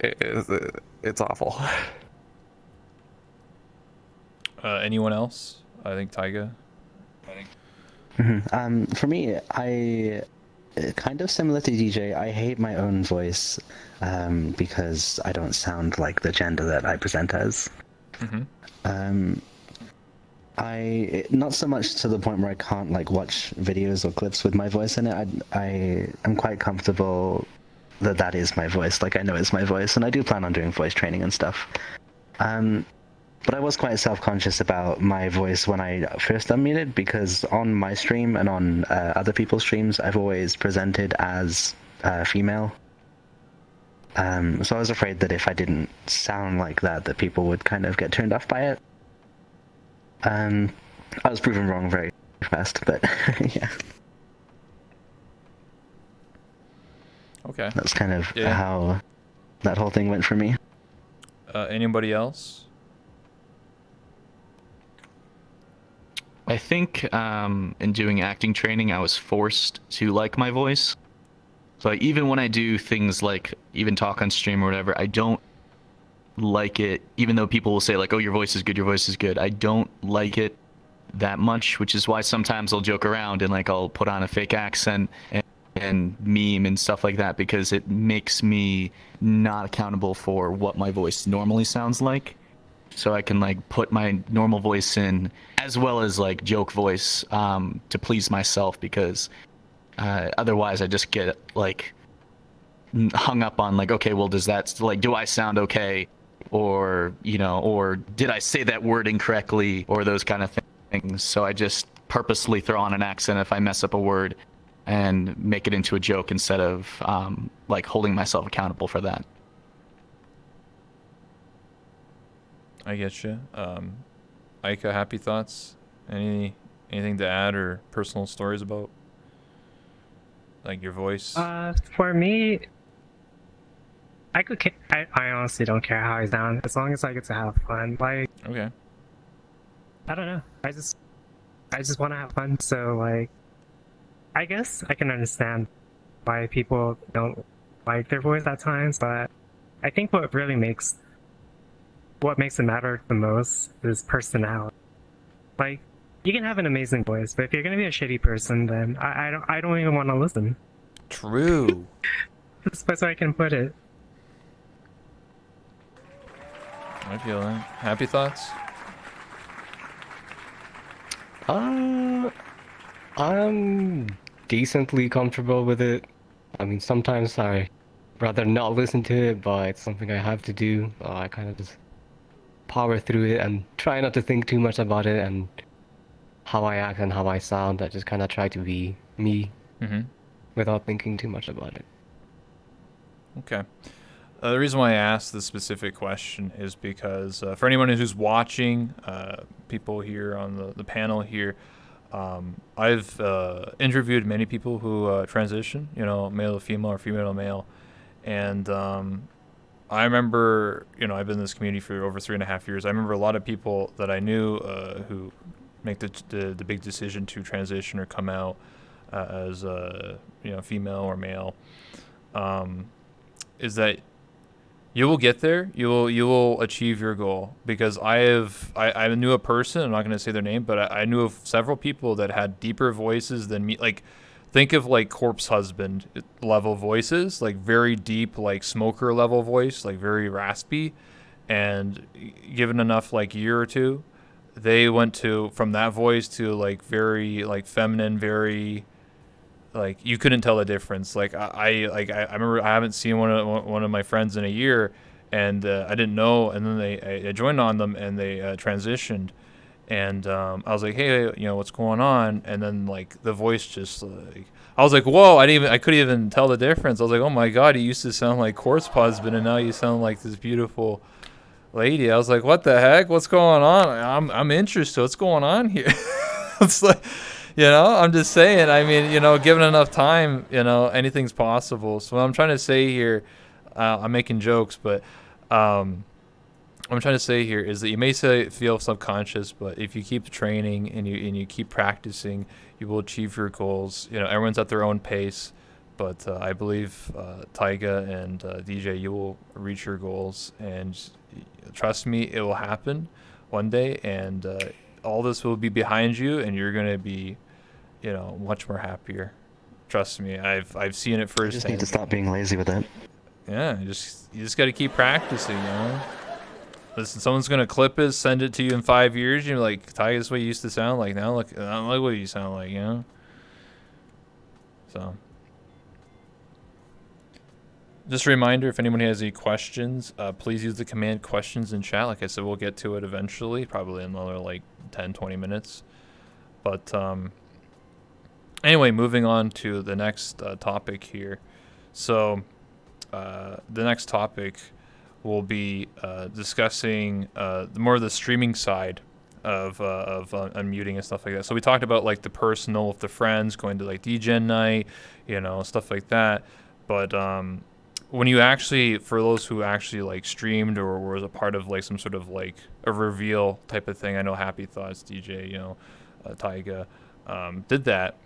it's awful. Anyone else? I think Taiga. For me, I kind of similar to DJ. I hate my own voice because I don't sound like the gender that I present as. I not so much to the point where I can't like watch videos or clips with my voice in it. I am quite comfortable that is my voice. Like, I know it's my voice, and I do plan on doing voice training and stuff. But I was quite self-conscious about my voice when I first unmuted, because on my stream and on other people's streams, I've always presented as female. So I was afraid that if I didn't sound like that people would kind of get turned off by it. I was proven wrong very fast, but yeah. Okay. That's kind of how that whole thing went for me. Anybody else? I think in doing acting training, I was forced to like my voice. So even when I do things like even talk on stream or whatever, I don't like it, even though people will say like, oh, your voice is good, your voice is good. I don't like it that much, which is why sometimes I'll joke around and like I'll put on a fake accent and meme and stuff like that, because it makes me not accountable for what my voice normally sounds like. So I can like put my normal voice in as well as like joke voice to please myself, because otherwise I just get like hung up on like, okay, well, does that like, do I sound okay, or or did I say that word incorrectly, or those kind of things. So I just purposely throw on an accent if I mess up a word, and make it into a joke instead of like holding myself accountable for that. I get you. Aika, happy thoughts? Anything to add or personal stories about like your voice? For me, I honestly don't care how I sound as long as I get to have fun. Like, Okay. I don't know. I just want to have fun. So like, I guess I can understand why people don't like their voice at times, but I think what makes it matter the most is personality. Like, you can have an amazing voice, but if you're gonna be a shitty person, then I don't even want to listen. True. That's the best way I can put it. I feel that. Happy thoughts? I'm decently comfortable with it. I mean, sometimes I rather not listen to it, but it's something I have to do. I kind of just power through it and try not to think too much about it and how I act and how I sound. I just kind of try to be me without thinking too much about it. Okay. The reason why I asked this specific question is because for anyone who's watching, people here on the panel here, I've interviewed many people who transition, male to female or female to male. And I remember, I've been in this community for over 3.5 years. I remember a lot of people that I knew who make the big decision to transition or come out as female or male. Is that you will get there. You will achieve your goal, because I knew a person. I'm not going to say their name, but I knew of several people that had deeper voices than me. Like, think of like Corpse Husband level voices, like very deep, like Smoker level voice, like very raspy. And given enough like year or two, they went from that voice to like very like feminine, very like you couldn't tell the difference. Like I remember I haven't seen one of my friends in a year, and I didn't know. And then I joined on them, and they transitioned, and I was like, hey, what's going on? And then like the voice just like I was like, whoa! I couldn't even tell the difference. I was like, oh my god, he used to sound like Corpse Husband, and now you sound like this beautiful lady. I was like, what the heck? What's going on? I'm interested. What's going on here? It's like. I'm just saying, I mean, given enough time, anything's possible. So what I'm trying to say here, I'm making jokes, but what I'm trying to say here is that you may feel subconscious, but if you keep training and you keep practicing, you will achieve your goals. Everyone's at their own pace, but I believe Taiga and DJ, you will reach your goals, and trust me, it will happen one day, and all this will be behind you, and you're gonna be, much more happier. Trust me, I've seen it firsthand. You just need to stop being lazy with it. Yeah, you just got to keep practicing. Listen, someone's gonna clip it, send it to you in 5 years. You're like, Ty, this is what you used to sound like. Now look, I don't like what you sound like. So. Just a reminder, if anyone has any questions, please use the command questions in chat. Like I said, we'll get to it eventually, probably in another like 10-20 minutes. But anyway, moving on to the next topic here. So the next topic will be discussing more of the streaming side of unmuting and stuff like that. So we talked about like the personal with the friends, going to like DJ night, stuff like that. But when you actually, for those who actually like streamed or was a part of like some sort of like a reveal type of thing, I know HappyThoughts, DJ, Taiga, did that.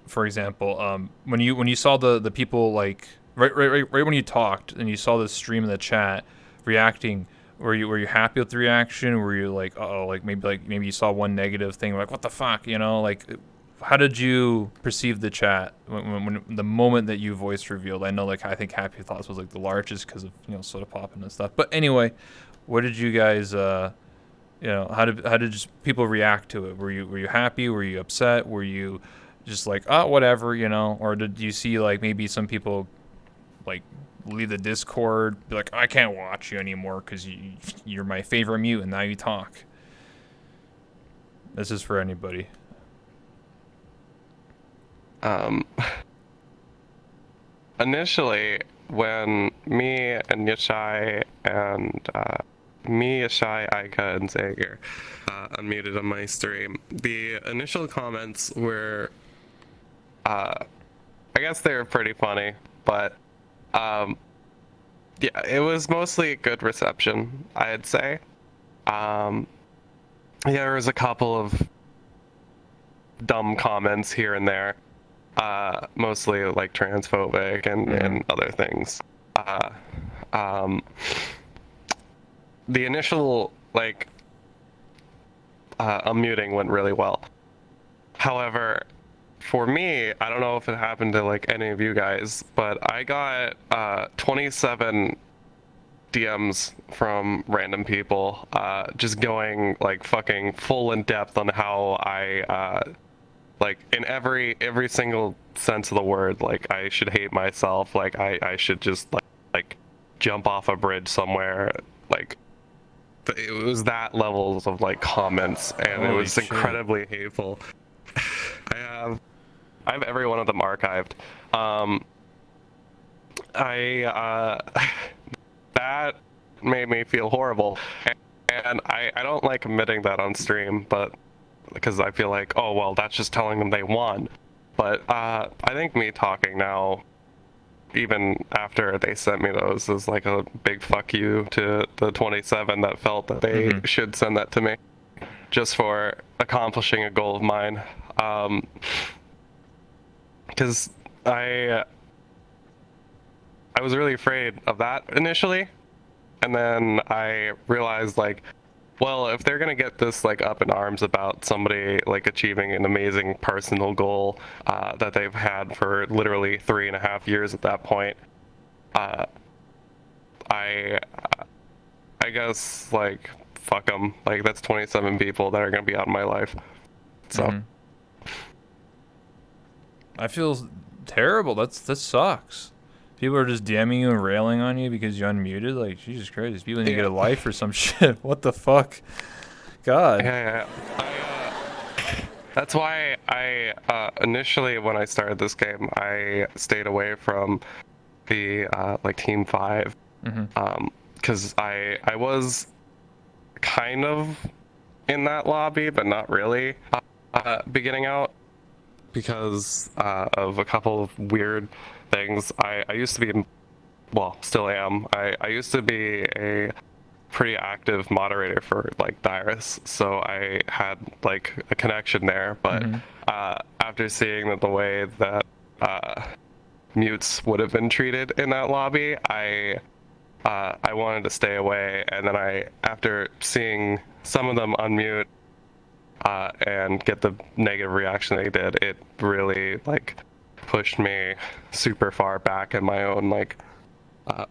For example, when you saw the people like right when you talked and you saw the stream in the chat reacting, were you happy with the reaction? Were you like, like maybe you saw one negative thing, like what the fuck, like. How did you perceive the chat when the moment that you voice revealed? I know, I think HappyThoughts was like the largest because of soda popping and stuff. But anyway, what did you guys, how did just people react to it? Were you happy? Were you upset? Were you just like, whatever, or did you see like maybe some people like leave the Discord, be like, I can't watch you anymore because you're my favorite mute and now you talk. This is for anybody. Initially, when me and Yashai Aika, and Zager unmuted on my stream, the initial comments were, I guess they were pretty funny, but yeah, it was mostly a good reception, I'd say. Yeah, there was a couple of dumb comments here and there, mostly like transphobic and other things. The initial like unmuting went really well. However, for me, I don't know if it happened to like any of you guys, but I got 27 DMs from random people, just going like fucking full in depth on how I like in every single sense of the word, like I should hate myself, like I should just like jump off a bridge somewhere, like it was that levels of like comments, and it was incredibly hateful. I have every one of them archived. That made me feel horrible, and I don't like admitting that on stream, but because I feel like, oh well, that's just telling them they won. But I think me talking now, even after they sent me those, is like a big fuck you to the 27 that felt that they should send that to me, just for accomplishing a goal of mine. Because I was really afraid of that initially, and then I realized like, well, if they're gonna get this like up in arms about somebody like achieving an amazing personal goal that they've had for literally 3.5 years at that point, I guess like fuck them. Like that's 27 people that are gonna be out of my life. So I feel terrible. That sucks. People are just DMing you and railing on you because you unmuted. Like, Jesus Christ, people need to get a life or some shit. What the fuck? God. Yeah. That's why I initially, when I started this game, I stayed away from the like Team 5, because I was kind of in that lobby, but not really beginning out, because of a couple of weird things. I used to be, well, still am. I used to be a pretty active moderator for like Dyrus, so I had like a connection there. But after seeing the way that mutes would have been treated in that lobby, I wanted to stay away. And then after seeing some of them unmute and get the negative reaction they did, it really like pushed me super far back in my own like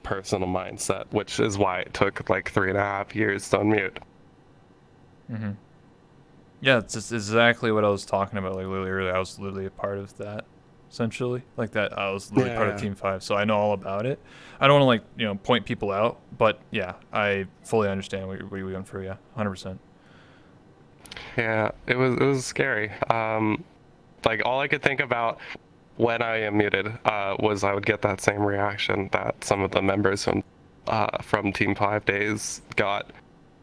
personal mindset, which is why it took like 3.5 years to unmute. Yeah, it's just exactly what I was talking about like literally earlier. I was literally a part of that, essentially. Like that, I was literally part of Team 5, so I know all about it. I don't want to like, point people out, but yeah, I fully understand what you're going for. Yeah, 100%. Yeah, it was scary. Like all I could think about when I am muted was I would get that same reaction that some of the members from Team 5 days got,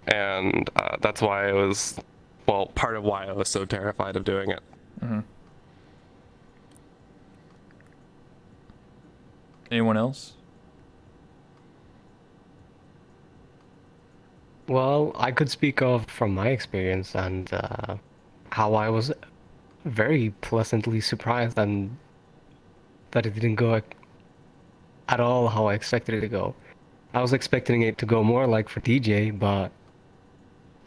and that's why I was, well, part of why I was so terrified of doing it. Anyone else? Well, I could speak of from my experience and how I was very pleasantly surprised and that it didn't go at all how I expected it to go. I was expecting it to go more like for DJ, but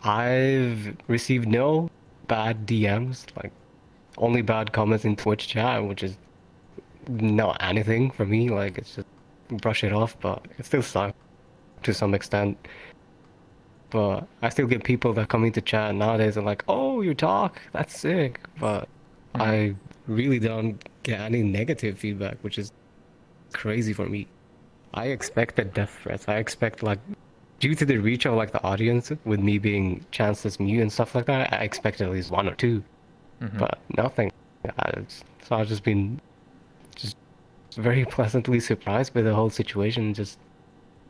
I've received no bad DMs, like only bad comments in Twitch chat, which is not anything for me. Like it's just brush it off, but it still sucks to some extent. But I still get people that come into chat nowadays and like, oh, you talk, that's sick. But I really don't get any negative feedback, which is crazy for me. I expected death threats. I expect like, due to the reach of like the audience, with me being chanceless mute and stuff like that, I expected at least one or two, but nothing. So I've just been just very pleasantly surprised by the whole situation. Just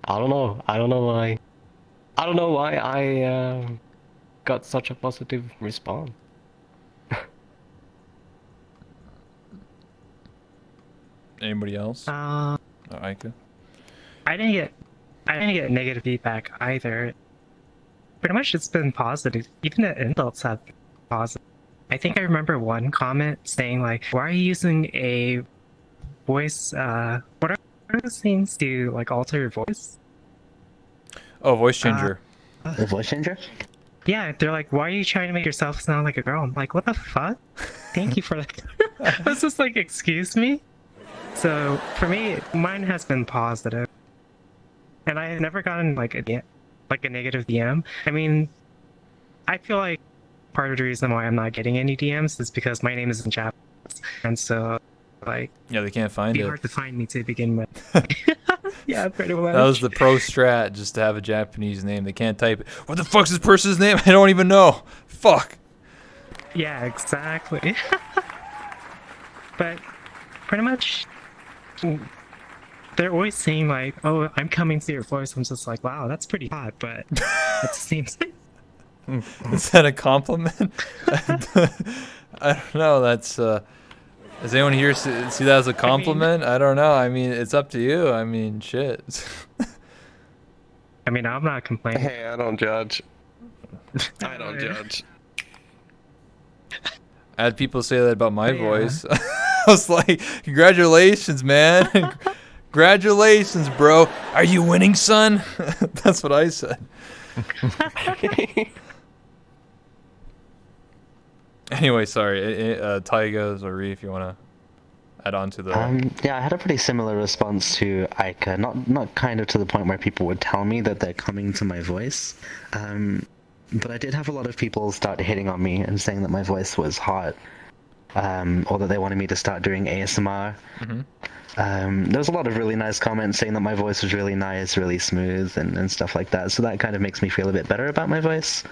I don't know. I don't know why. I don't know why I got such a positive response. Anybody else? Aika? I didn't get negative feedback either. Pretty much it's been positive. Even the insults have been positive. I think I remember one comment saying like, "Why are you using a voice? What are those things to like alter your voice?" Oh, voice changer. The voice changer? Yeah, they're like, "Why are you trying to make yourself sound like a girl?" I'm like, "What the fuck? Thank you for that." I was just like, "Excuse me." So for me, mine has been positive, and I have never gotten like a negative DM. I mean, I feel like part of the reason why I'm not getting any DMs is because my name is in Japanese, and so like Yeah, they can't find it'd be it. hard to find me to begin with. Yeah, pretty much. That was the pro strat, just to have a Japanese name. They can't type it. What the fuck's this person's name? I don't even know. Fuck. Yeah, exactly. But pretty much, they're always saying like, "Oh, I'm coming to your voice." I'm just like, "Wow, that's pretty hot," but it seems like Is that a compliment? I don't know. That's. Does anyone here see that as a compliment? I don't know. I mean, it's up to you. I mean, shit. I mean, I'm not complaining. Hey, I don't judge. I don't judge. I had people say that about my Yeah. voice. I was like, congratulations, man. Congratulations, bro. Are you winning, son? That's what I said. Anyway, sorry. Taiga, ZoReee, if you want to add on to the... Yeah, I had a pretty similar response to Aika. Not kind of to the point where people would tell me that they're coming to my voice. But I did have a lot of people start hitting on me and saying that my voice was hot. Or that they wanted me to start doing ASMR. There was a lot of really nice comments saying that my voice was really nice, really smooth, and stuff like that. So that kind of makes me feel a bit better about my voice.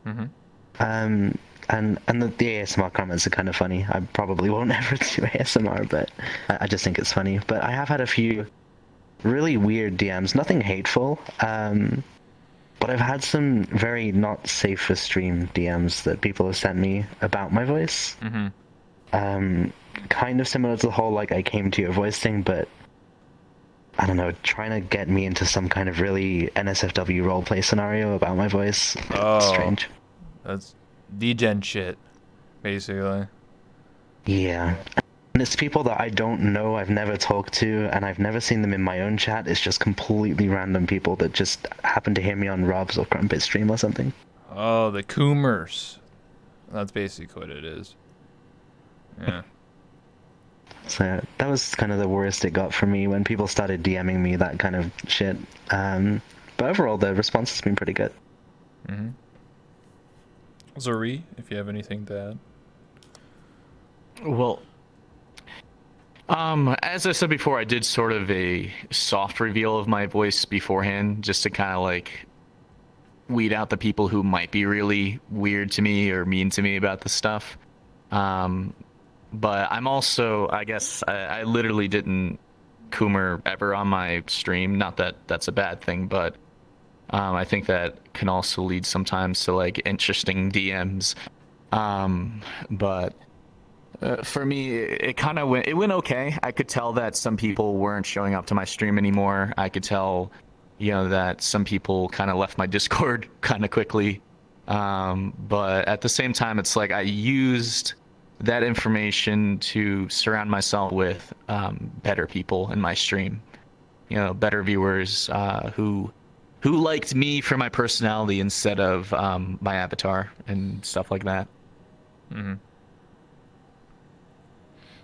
And the ASMR comments are kind of funny. I probably won't ever do ASMR, but I just think it's funny. But I have had a few really weird DMs, nothing hateful, but I've had some very not safe for stream DMs that people have sent me about my voice. Kind of similar to the whole like I came to your voice thing, but I don't know, trying to get me into some kind of really NSFW roleplay scenario about my voice. It's strange. That's degen shit, basically. Yeah. And it's people that I don't know, I've never talked to, and I've never seen them in my own chat. It's just completely random people that just happen to hear me on Rob's or Crumpet's stream or something. Oh, the Coomers. That's basically what it is. Yeah. So that was kind of the worst it got for me when people started DMing me that kind of shit. But overall, the response has been pretty good. ZoReee, if you have anything to add. Well, as I said before, I did sort of a soft reveal of my voice beforehand, just to kind of like weed out the people who might be really weird to me or mean to me about this stuff. But I'm also, I guess, I literally didn't Coomer ever on my stream. Not that that's a bad thing, but I think that can also lead sometimes to like interesting DMs. But for me, it kind of went okay. I could tell that some people weren't showing up to my stream anymore. I could tell, that some people kind of left my Discord kind of quickly. But at the same time, it's like I used that information to surround myself with better people in my stream, better viewers who liked me for my personality instead of my avatar and stuff like that.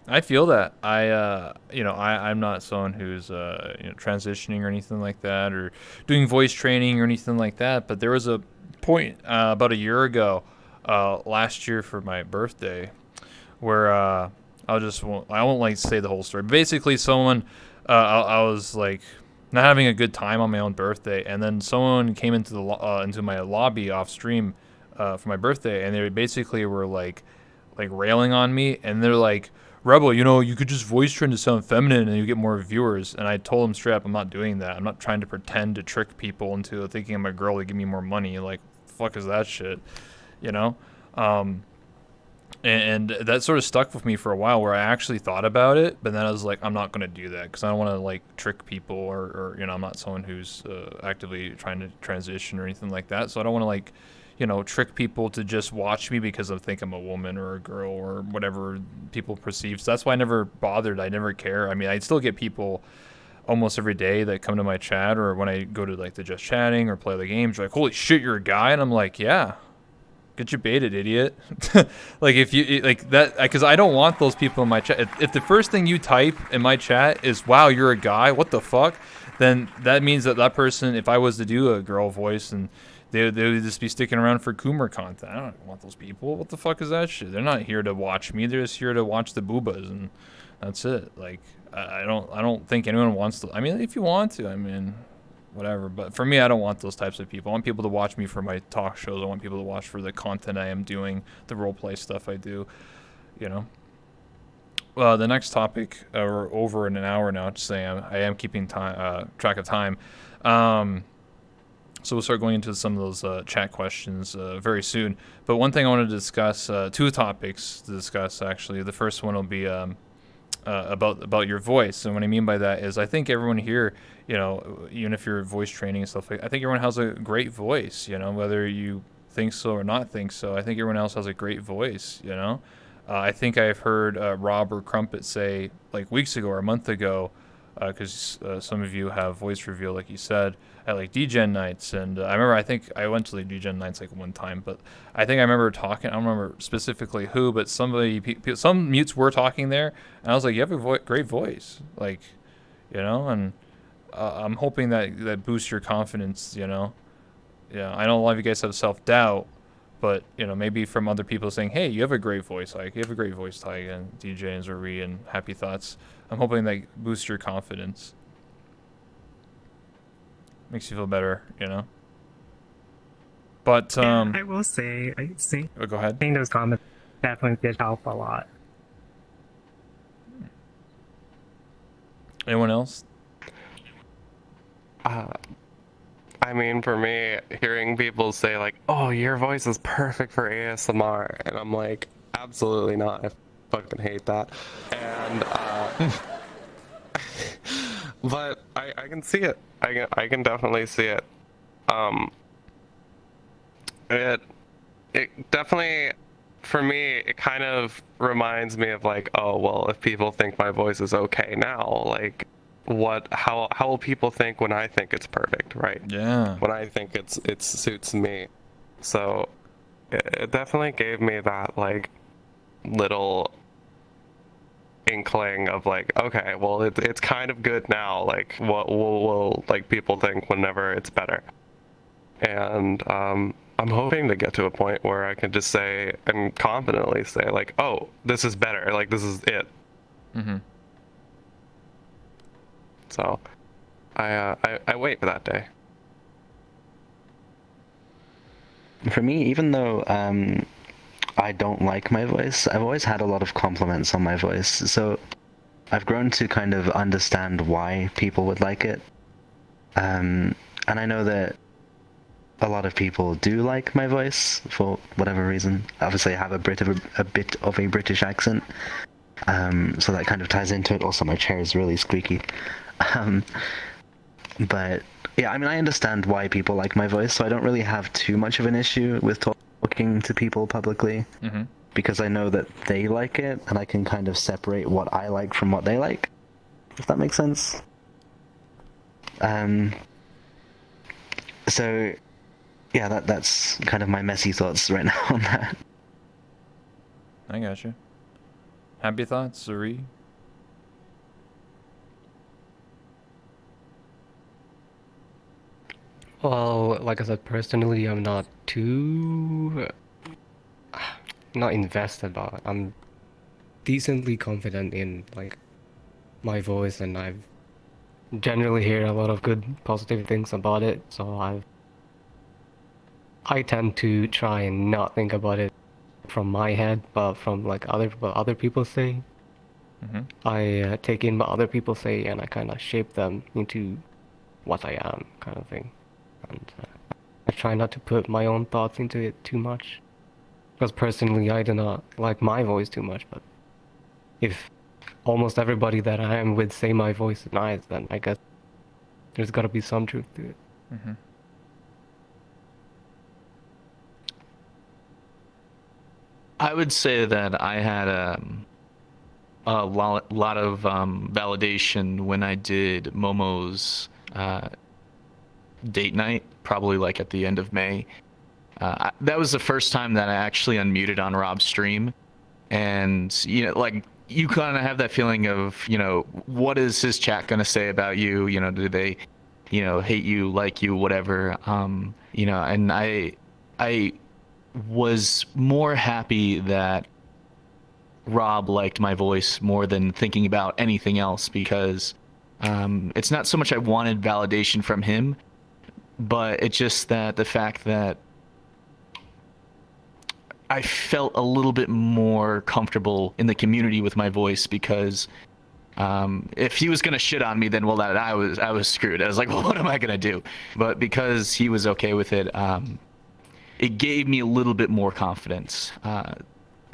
I feel that. I'm not someone who's transitioning or anything like that, or doing voice training or anything like that. But there was a point about a year ago, last year for my birthday, where I won't like say the whole story. Basically, someone I was like not having a good time on my own birthday, and then someone came into the into my lobby off stream for my birthday, and they basically were like railing on me, and they're like, Rebel, you know, you could just voice train to sound feminine and you get more viewers. And I told them straight up, I'm not doing that. I'm not trying to pretend to trick people into thinking I'm a girl to give me more money. Like, fuck is that shit, you know? And that sort of stuck with me for a while, where I actually thought about it, but then I was like, I'm not going to do that because I don't want to like trick people, or you know, I'm not someone who's actively trying to transition or anything like that. So I don't want to like, you know, trick people to just watch me because I think I'm a woman or a girl or whatever people perceive. So that's why I never bothered. I never care. I mean, I still get people almost every day that come to my chat, or when I go to like the just chatting or play the games, like, holy shit, you're a guy. And I'm like, yeah, get you baited, idiot. Like if you like that, because I don't want those people in my chat. If the first thing you type in my chat is, wow, you're a guy, what the fuck? Then that means that person, if I was to do a girl voice, and they would just be sticking around for Coomer content. I don't want those people. What the fuck is that shit? They're not here to watch me. They're just here to watch the boobas, and that's it. Like, I don't think anyone wants to. I mean, if you want to, I mean, whatever. But for me, I don't want those types of people. I want people to watch me for my talk shows. I want people to watch for the content I am doing, the role play stuff I do, you know. Well, the next topic, we're over in an hour now. Just saying, I am keeping time, track of time. So we'll start going into some of those chat questions very soon. But one thing I want to discuss, two topics to discuss actually. The first one will be about your voice, and what I mean by that is I think everyone here, you know, even if you're voice training and stuff, like, I think everyone has a great voice. You know, whether you think so or not think so, I think everyone else has a great voice. You know, I think I've heard Rob or Crumpet say like weeks ago or a month ago, because some of you have voice reveal, like you said, at like DGen nights, and I remember, I think I went to the DGen nights like one time, but I think I remember talking, I don't remember specifically who, but somebody, some mutes were talking there, and I was like, you have a great voice, like, you know, and I'm hoping that boosts your confidence, you know. Yeah, I know a lot of you guys have self-doubt, but, you know, maybe from other people saying, hey, you have a great voice, like, you have a great voice, Taiga, and DJ, and ZoReee, and HappyThoughts. I'm hoping that boosts your confidence. Makes you feel better, you know? But, yeah, I will say, oh, go ahead. I think those comments definitely did help a lot. Anyone else? I mean, for me, hearing people say like, "Oh, your voice is perfect for ASMR," and I'm like, absolutely not. I fucking hate that. And but I can see it. I can definitely see it. It definitely, for me, it kind of reminds me of like, oh well, if people think my voice is okay now, like, how will people think when I think it's perfect, right? Yeah. When I think it suits me. So it definitely gave me that like little inkling of like, okay, well it's kind of good now, like what will like people think whenever it's better. And I'm hoping to get to a point where I can just say and confidently say like, oh, this is better, like this is it. Mm-hmm. So I wait for that day. For me, even though I don't like my voice, I've always had a lot of compliments on my voice, so I've grown to kind of understand why people would like it. And I know that a lot of people do like my voice for whatever reason. Obviously, I have a bit of a British accent, so that kind of ties into it. Also, my chair is really squeaky. But yeah, I mean, I understand why people like my voice, so I don't really have too much of an issue with talking to people publicly, because I know that they like it, and I can kind of separate what I like from what they like, if that makes sense. So yeah, that's kind of my messy thoughts right now on that. I got you. HappyThoughts, ZoReee? Well, like I said, personally, I'm not invested, but I'm decently confident in like my voice, and I've generally hear a lot of good, positive things about it. So I tend to try and not think about it from my head, but from like what other people say. I take in what other people say and I kind of shape them into what I am, kind of thing. And I try not to put my own thoughts into it too much. Because personally, I do not like my voice too much, but if almost everybody that I am with say my voice is nice, then I guess there's got to be some truth to it. I would say that I had a lot of validation when I did Momo's date night, probably like at the end of May. That was the first time that I actually unmuted on Rob's stream, and like you kind of have that feeling of what is his chat gonna say about you? Do they hate you, like you, whatever? And I was more happy that Rob liked my voice more than thinking about anything else, because it's not so much I wanted validation from him, but it's just that the fact that I felt a little bit more comfortable in the community with my voice, because if he was gonna shit on me, then that I was screwed. I was like, well, what am I gonna do? But because he was okay with it, it gave me a little bit more confidence.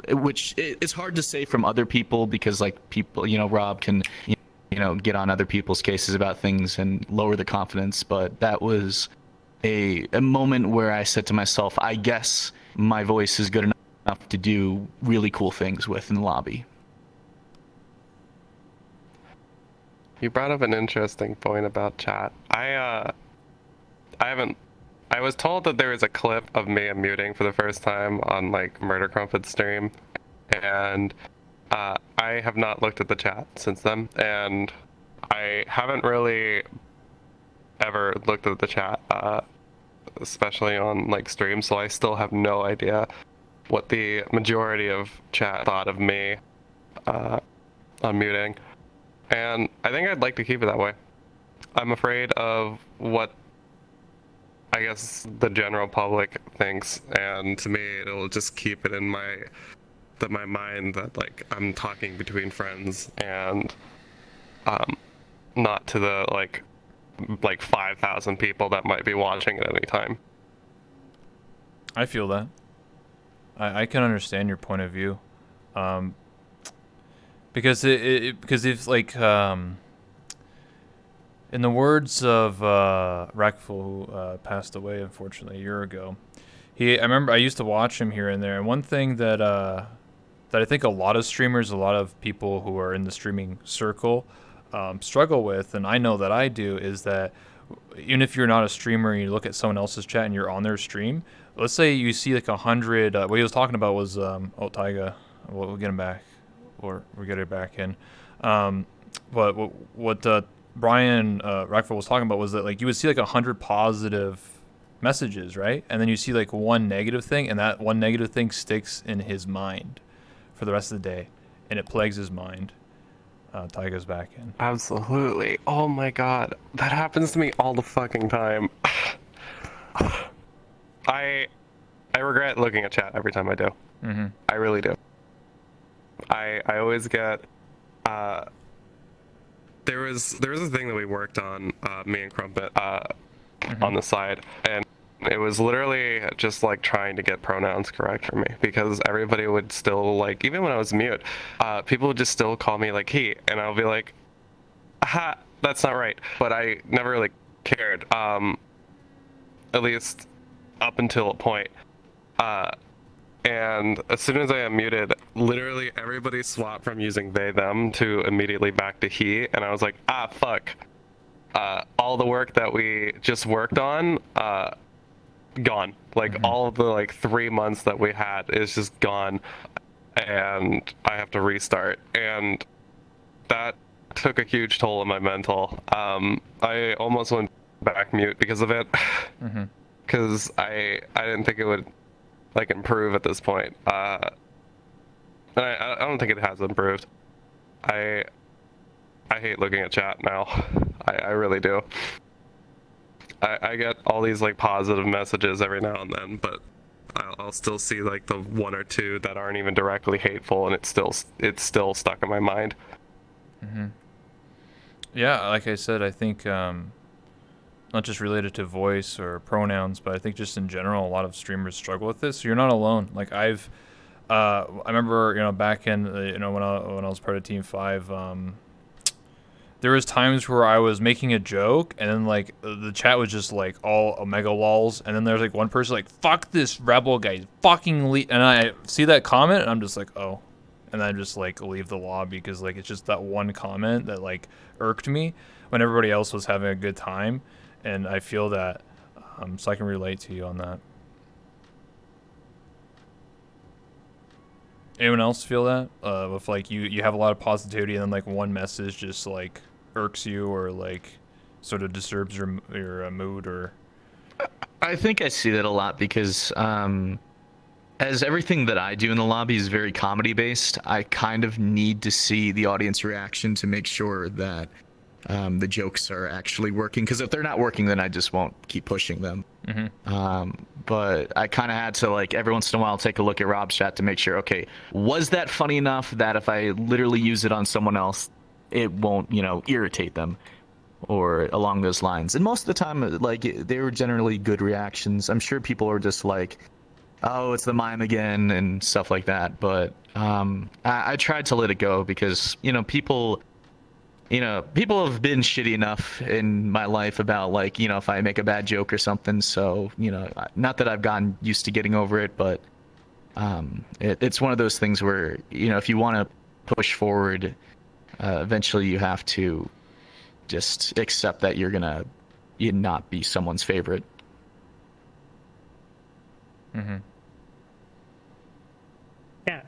Which it's hard to say from other people, because like people, Rob can, get on other people's cases about things and lower the confidence. But that was a moment where I said to myself, I guess my voice is good enough to do really cool things with in the lobby. You brought up an interesting point about chat. I was told that there was a clip of me unmuting for the first time on like Murder Crumpet's stream, and I have not looked at the chat since then, and I haven't really ever looked at the chat, especially on like stream, so I still have no idea what the majority of chat thought of me unmuting, and I think I'd like to keep it that way. I'm afraid of what I guess the general public thinks, and to me it'll just keep it in my mind that like I'm talking between friends, and not to the like 5,000 people that might be watching at any time. I feel that. I can understand your point of view, because because if like in the words of Rackful, who passed away unfortunately a year ago, I remember I used to watch him here and there, and one thing that I think a lot of streamers, a lot of people who are in the streaming circle struggle with, and I know that I do, is that even if you're not a streamer and you look at someone else's chat and you're on their stream, let's say you see like 100, what he was talking about was, Taiga, we'll get him back, or we'll get it back in. But what Brian Rackford was talking about was that like you would see like 100 positive messages, right? And then you see like one negative thing, and that one negative thing sticks in his mind for the rest of the day, and it plagues his mind. Taiga's back in. Absolutely. Oh my god, that happens to me all the fucking time. I regret looking at chat every time I do. Mm-hmm. I really do. I always get there was a thing that we worked on, me and Crumpet, on the side, and it was literally just like trying to get pronouns correct for me, because everybody would still, like, even when I was mute, people would just still call me like he, and I'll be like, aha, that's not right. But I never really cared, at least up until a point. And as soon as I unmuted, literally everybody swapped from using they, them to immediately back to he, and I was like, ah, fuck. All the work that we just worked on, gone. Like, all of the, like, 3 months that we had is just gone, and I have to restart. And that took a huge toll on my mental. I almost went back mute because of it. Because I didn't think it would, like, improve at this point. And I don't think it has improved. I hate looking at chat now. I really do. I get all these like positive messages every now and then, but I'll still see like the one or two that aren't even directly hateful, and it's still stuck in my mind. Yeah, like I said, I think not just related to voice or pronouns, but I think just in general, a lot of streamers struggle with this. So you're not alone. Like I remember, back in, when I was part of Team 5, there was times where I was making a joke, and then like the chat was just like all omega lols, and then there's like one person like, "Fuck this rebel guy, and I see that comment, and I'm just like, oh, and then I just like leave the lobby because like it's just that one comment that like irked me when everybody else was having a good time, and I feel that, so I can relate to you on that. Anyone else feel that? With like you have a lot of positivity, and then like one message just like irks you or like sort of disturbs your mood, or. I think I see that a lot because as everything that I do in the lobby is very comedy based, I kind of need to see the audience reaction to make sure that the jokes are actually working. Because if they're not working, then I just won't keep pushing them. But I kind of had to like every once in a while take a look at Rob's chat to make sure, okay, was that funny enough that if I literally use it on someone else, it won't, irritate them, or along those lines. And most of the time, like, they were generally good reactions. I'm sure people are just like, oh, it's the mime again and stuff like that. But I tried to let it go because, people have been shitty enough in my life about like, if I make a bad joke or something. So, not that I've gotten used to getting over it, but it's one of those things where, if you want to push forward, eventually you have to just accept that you're gonna not be someone's favorite. Yeah,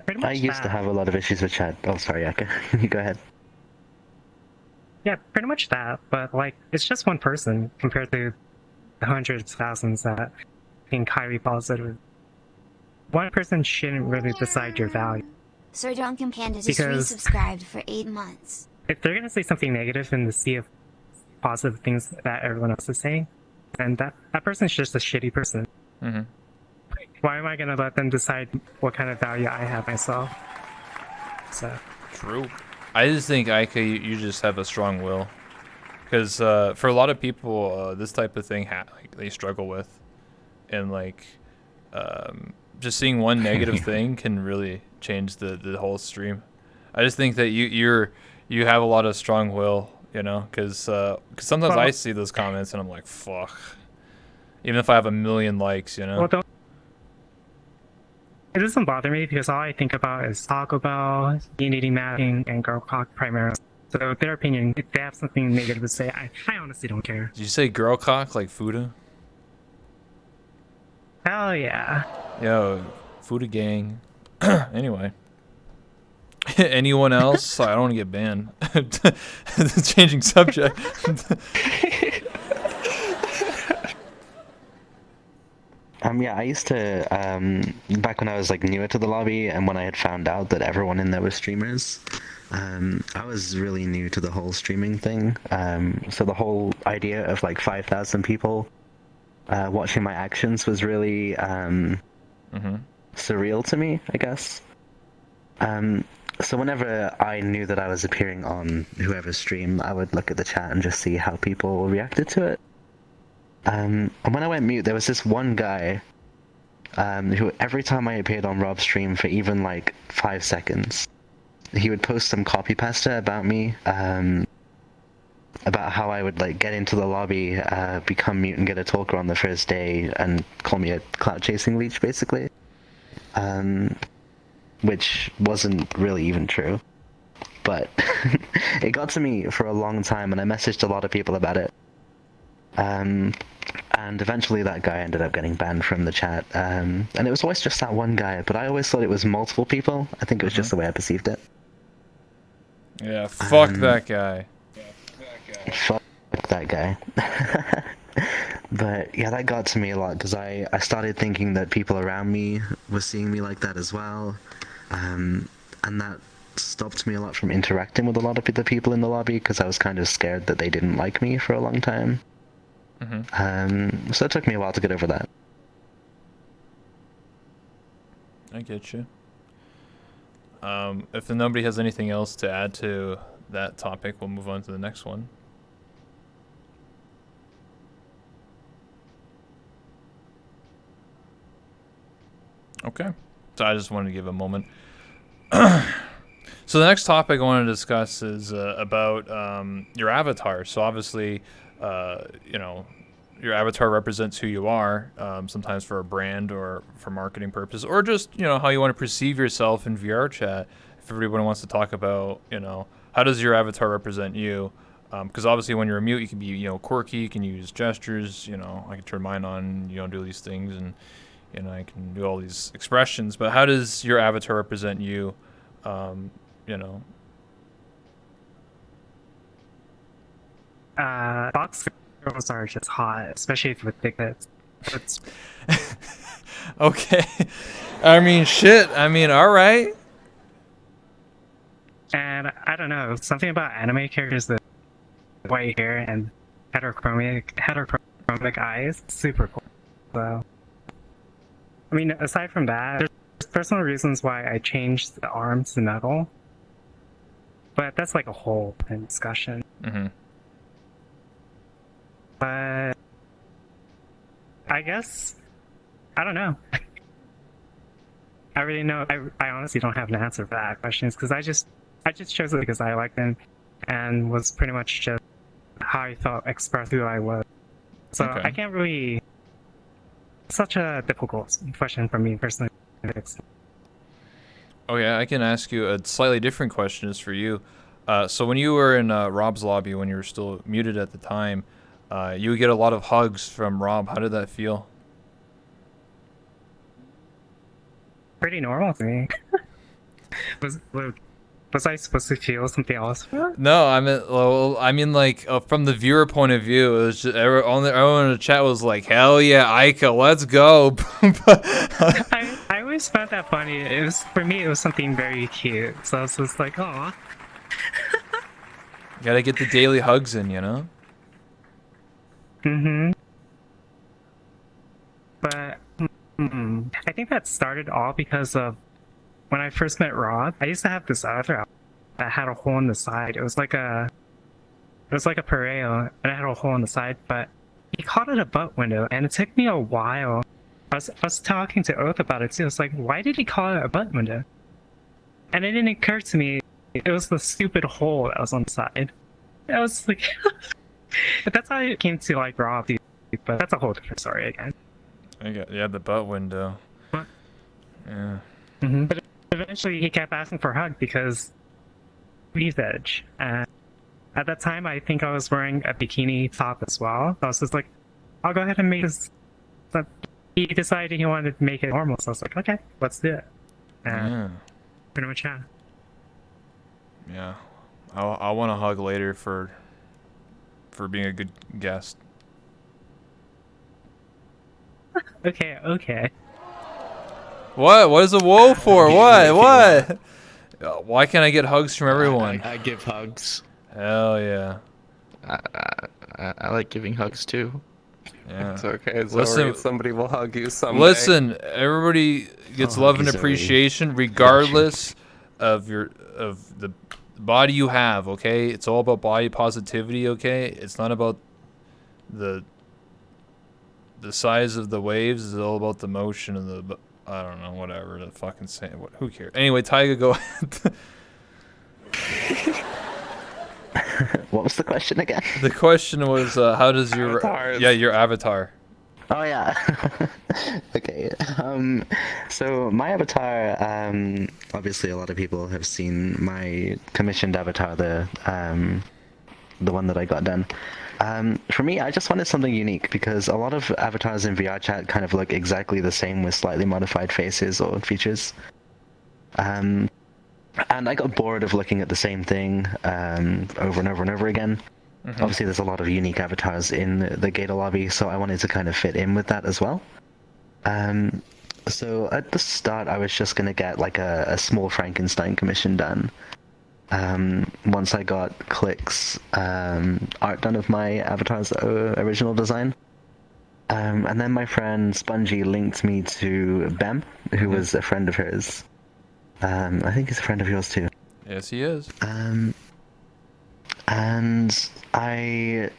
pretty much. I used to have a lot of issues with chat. Oh, sorry, Aika. You go ahead. Yeah, pretty much that. But like, it's just one person compared to the hundreds of thousands that think highly positive. One person shouldn't really decide your value. Sir Duncan Panda just Because- resubscribed for 8 months. If they're gonna say something negative in the sea of positive things that everyone else is saying, then that person's just a shitty person. Why am I gonna let them decide what kind of value I have myself? So. True. I just think, Aika, you just have a strong will, because for a lot of people, this type of thing like they struggle with, and like just seeing one negative thing can really change the whole stream. I just think that you have a lot of strong will, because sometimes I see those comments and I'm like, fuck, even if I have 1 million likes, Well, it doesn't bother me because all I think about is Taco Bell, Unity mapping, and Girl Cock primarily. So their opinion, if they have something negative to say, I honestly don't care. Did you say girl cock like Fuda? Hell yeah. Yo, Fuda gang. Anyway. Anyone else? I don't want to get banned. Changing subject. Yeah, I used to, back when I was like newer to the lobby and when I had found out that everyone in there was streamers, I was really new to the whole streaming thing. So the whole idea of like 5,000 people watching my actions was really surreal to me, I guess. So whenever I knew that I was appearing on whoever's stream, I would look at the chat and just see how people reacted to it. And when I went mute, there was this one guy who every time I appeared on Rob's stream for even like 5 seconds, he would post some copy pasta about me, about how I would like get into the lobby, become mute and get a talker on the first day, and call me a clout chasing leech, basically. Which wasn't really even true, but it got to me for a long time, and I messaged a lot of people about it. And eventually that guy ended up getting banned from the chat, and it was always just that one guy, but I always thought it was multiple people. I think it was just the way I perceived it. Yeah, fuck that guy. Fuck that guy. But yeah, that got to me a lot, because I started thinking that people around me were seeing me like that as well, and that stopped me a lot from interacting with a lot of the people in the lobby because I was kind of scared that they didn't like me for a long time. So it took me a while to get over that. I get you. If nobody has anything else to add to that topic, we'll move on to the next one. Okay. So I just wanted to give a moment. So the next topic I want to discuss is about your avatar. So obviously, you know, your avatar represents who you are, sometimes for a brand or for marketing purposes, or just, you know, how you want to perceive yourself in VR chat. If everyone wants to talk about, you know, how does your avatar represent you? Because obviously when you're a mute, you can be, you know, quirky, you can use gestures, you know, I can turn mine on, you know, do these things, and, you know, I can do all these expressions. But how does your avatar represent you, you know? Box girls are just hot, especially with big tits. It's... Okay. I mean, shit. I mean, all right. And I don't know, something about anime characters with white hair and heterochromic eyes, super cool. So, I mean, aside from that, there's personal reasons why I changed the arms to metal, but that's like a whole discussion. But I guess, I don't know. I really know. I honestly don't have an answer for that question, because I just chose it because I liked them, and was pretty much just how I felt, express who I was. So Okay. I can't really. Such a difficult question for me personally. Oh yeah, I can ask you a slightly different question. Is for you. So when you were in Rob's lobby, when you were still muted at the time, you would get a lot of hugs from Rob. How did that feel? Pretty normal to me. Was I supposed to feel something else? No, I mean, like from the viewer point of view, it was just everyone in the chat was like, "Hell yeah, Aika, let's go!" I always found that funny. It was, for me, it was something very cute. So I was just like, "Aw." Gotta get the daily hugs in, you know. But I think that started all because of when I first met Rob. I used to have this other outfit that had a hole in the side. It was like a pareo, and it had a hole in the side. But he called it a butt window, and it took me a while. I was talking to Oath about it too. I was like, why did he call it a butt window? And it didn't occur to me it was the stupid hole that was on the side. I was like, that's how I came to like Rob, but that's a whole different story again. Yeah, the butt window. What? Yeah. But eventually he kept asking for a hug because Weave Edge. And at that time, I think I was wearing a bikini top as well. So I was just like, I'll go ahead and make this. But he decided he wanted to make it normal. So I was like, okay, let's do it. And Yeah. pretty much, yeah. Yeah. I want a hug later for being a good guest. Okay. What? What is a whoa for? What? Why can't I get hugs from everyone? I give hugs. Hell yeah. I like giving hugs too. Yeah. It's okay. Listen- Somebody will hug you someday. Listen, everybody gets I'll love hug and you, ZoReee. appreciation regardless of the body you have, okay? It's all about body positivity, okay? It's not about the size of the waves. It's all about the motion of the I don't know, whatever the fucking say. Who cares? Anyway, Taiga, go ahead. What was the question again? The question was, how does your Avatars. your avatar? Oh yeah. Okay. So my avatar, obviously a lot of people have seen my commissioned avatar, the one that I got done. For me, I just wanted something unique because a lot of avatars in VR chat kind of look exactly the same with slightly modified faces or features. And I got bored of looking at the same thing over and over and over again. Obviously, there's a lot of unique avatars in the Gator lobby, so I wanted to kind of fit in with that as well. So at the start, I was just gonna get like a small Frankenstein commission done. Once I got Click's art done of my avatar's original design. And then my friend Spongy linked me to Bem, who was a friend of hers. I think he's a friend of yours too. Yes, he is. And I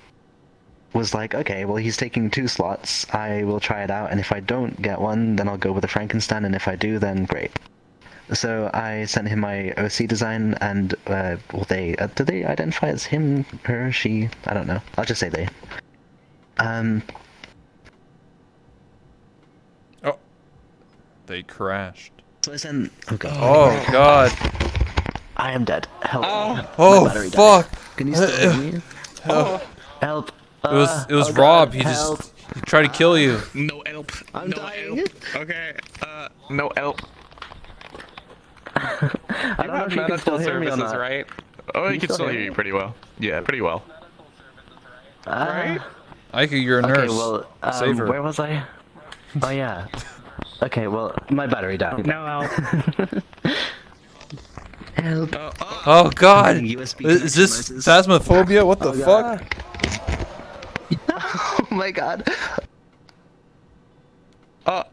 was like, okay, well, he's taking 2 slots. I will try it out, and if I don't get one, then I'll go with the Frankenstein, and if I do, then great. So I sent him my OC design, and well, they do they identify as him, her, she? I don't know. I'll just say they. Oh, they crashed. So I sent. Oh god. Oh god. I am dead. Help! Oh battery died. fuck. Can you still hear me? Help. Help! It was oh Rob. God, He help. just tried to kill you. No help. I'm no dying. help. Okay. No help. I don't know if you can still hear me or not. right? Oh, you can still still hear hear me? you pretty well. Yeah, pretty well. Right? Aika, you're a Okay, nurse. well, Save her. where was I? Oh yeah. Okay, well, my battery died. No help. Help! Oh god. USB Is this connection, Moses. phasmophobia? What the Oh, fuck? Oh my god! Oh.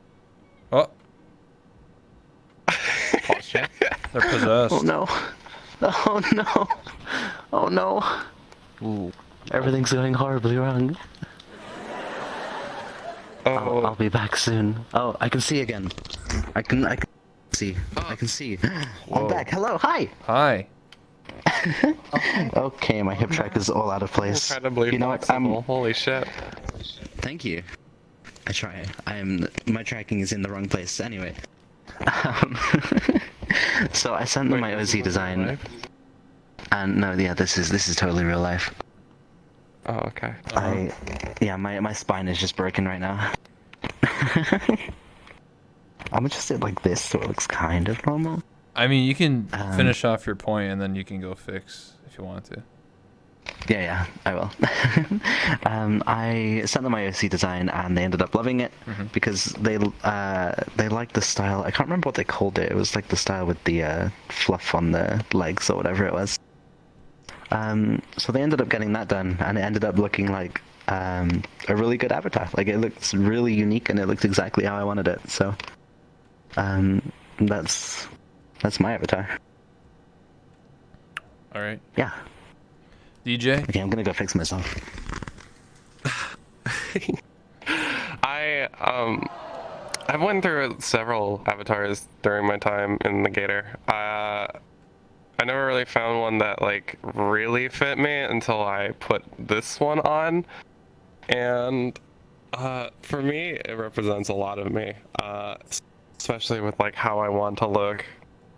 They're possessed. Oh no! Oh no! Oh no! Ooh. Everything's going horribly wrong. Oh, I'll be back soon. Oh, I can see again. I can see. I can see. Whoa. I'm back. Hello, hi. Hi. Okay, my hip track is all out of place. incredibly You know what? flexible. Holy shit. Thank you. I try. My tracking is in the wrong place. Anyway. So I sent them my Wait, this OZ is design, live? and no, yeah, this is totally real life. Oh, okay. My spine is just broken right now. I'm gonna just do it like this so it looks kind of normal. I mean, you can finish off your point and then you can go fix if you want to. Yeah, I will. I sent them my OC design and they ended up loving it because they liked the style. I can't remember what they called it. It was like the style with the fluff on the legs or whatever it was. So they ended up getting that done, and it ended up looking like a really good avatar. Like, it looks really unique and it looks exactly how I wanted it. So that's my avatar. All right. Yeah. DJ? Okay, I'm gonna go fix myself. I went through several avatars during my time in the Gator. I never really found one that like really fit me until I put this one on, and for me it represents a lot of me, especially with like how I want to look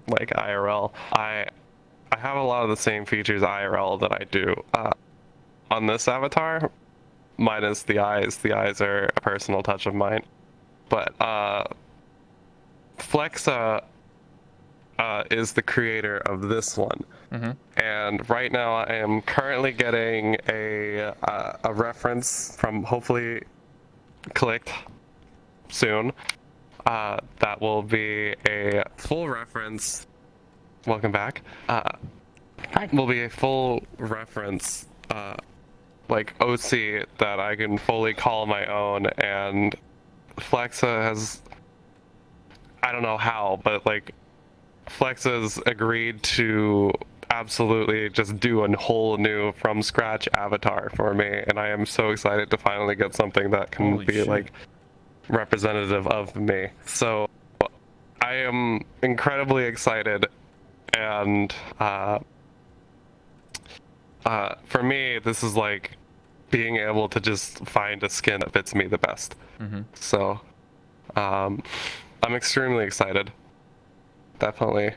like IRL. I have a lot of the same features IRL that I do on this avatar, minus the eyes. The eyes are a personal touch of mine. But Flexa is the creator of this one. And right now I am currently getting a reference from hopefully Clicked soon. That will be a full reference. Welcome back. Will be a full reference, like OC that I can fully call my own, and Flexa has, I don't know how, but like Flexa's agreed to absolutely just do a whole new from scratch avatar for me, and I am so excited to finally get something that can Holy be shit. like representative of me. So I am incredibly excited, and for me this is like being able to just find a skin that fits me the best. So I'm extremely excited. Definitely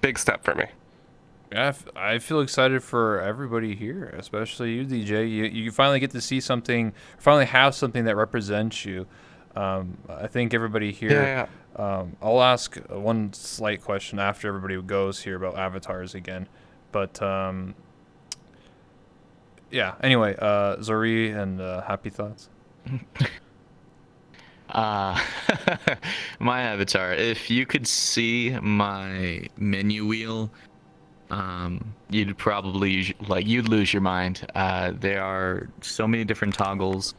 big step for me. Yeah, I feel excited for everybody here, especially you, DJ. You finally get to see something, finally have something that represents you. I think everybody here. I'll ask one slight question after everybody goes here about avatars again, but yeah. Anyway, ZoReee and HappyThoughts. Uh, my avatar. If you could see my menu wheel, you'd probably you'd lose your mind. There are so many different toggles,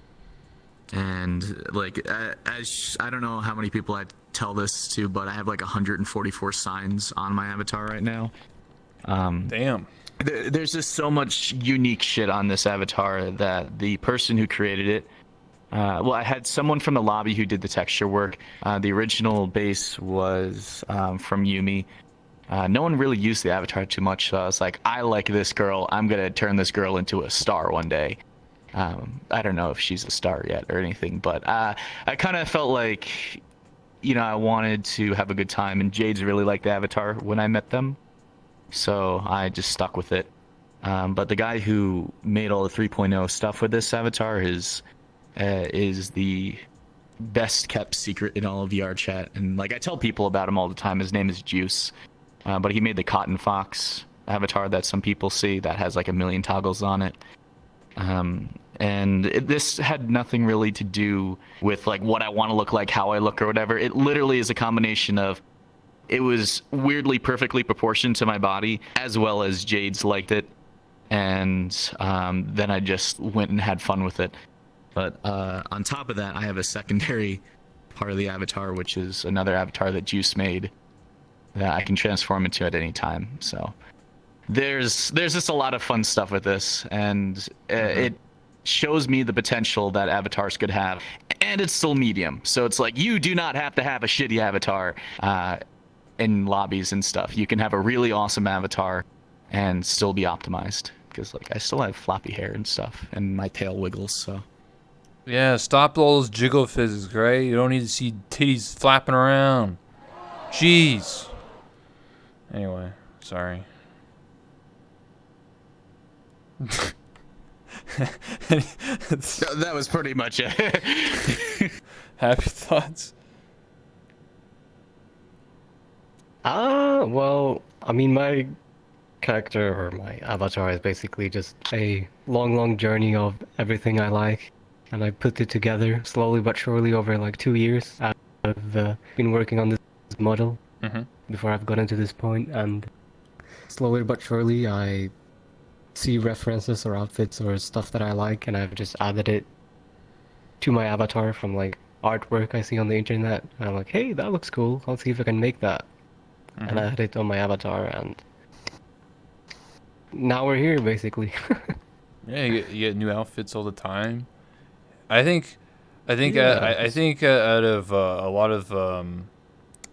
and as I don't know how many people I tell this to, but I have like 144 signs on my avatar right now. Damn. There's just so much unique shit on this avatar that the person who created it. Well, I had someone from the lobby who did the texture work. The original base was from Yumi. No one really used the avatar too much, so I was like, I like this girl. I'm going to turn this girl into a star one day. I don't know if she's a star yet or anything, but I kind of felt like, I wanted to have a good time, and Jade's really liked the avatar when I met them, so I just stuck with it. But the guy who made all the 3.0 stuff with this avatar is the best kept secret in all of VR chat, and I tell people about him all the time. His name is Juice, but he made the Cotton Fox avatar that some people see that has 1 million toggles on it. This had nothing really to do with what I want to look like, how I look, or whatever. It literally is a combination of, it was weirdly perfectly proportioned to my body, as well as Jade's liked it, and then I just went and had fun with it. But on top of that, I have a secondary part of the avatar, which is another avatar that Juice made that I can transform into at any time. So there's just a lot of fun stuff with this, and it shows me the potential that avatars could have, and it's still medium. So it's you do not have to have a shitty avatar in lobbies and stuff. You can have a really awesome avatar and still be optimized, because I still have floppy hair and stuff, and my tail wiggles, so. Yeah, stop all those jiggle physics, right? You don't need to see titties flapping around. Jeez. Anyway, sorry. That was pretty much it. Happy thoughts? Well, I mean, my character or my avatar is basically just a long journey of everything I like, and I put it together slowly but surely over 2 years. I've been working on this model before I've gotten to this point, and slowly but surely I see references or outfits or stuff that I like, and I've just added it to my avatar from artwork I see on the internet, and I'm like, hey, that looks cool, I'll see if I can make that. And I had it on my avatar, and now we're here, basically. Yeah, you get new outfits all the time. I think out of a lot of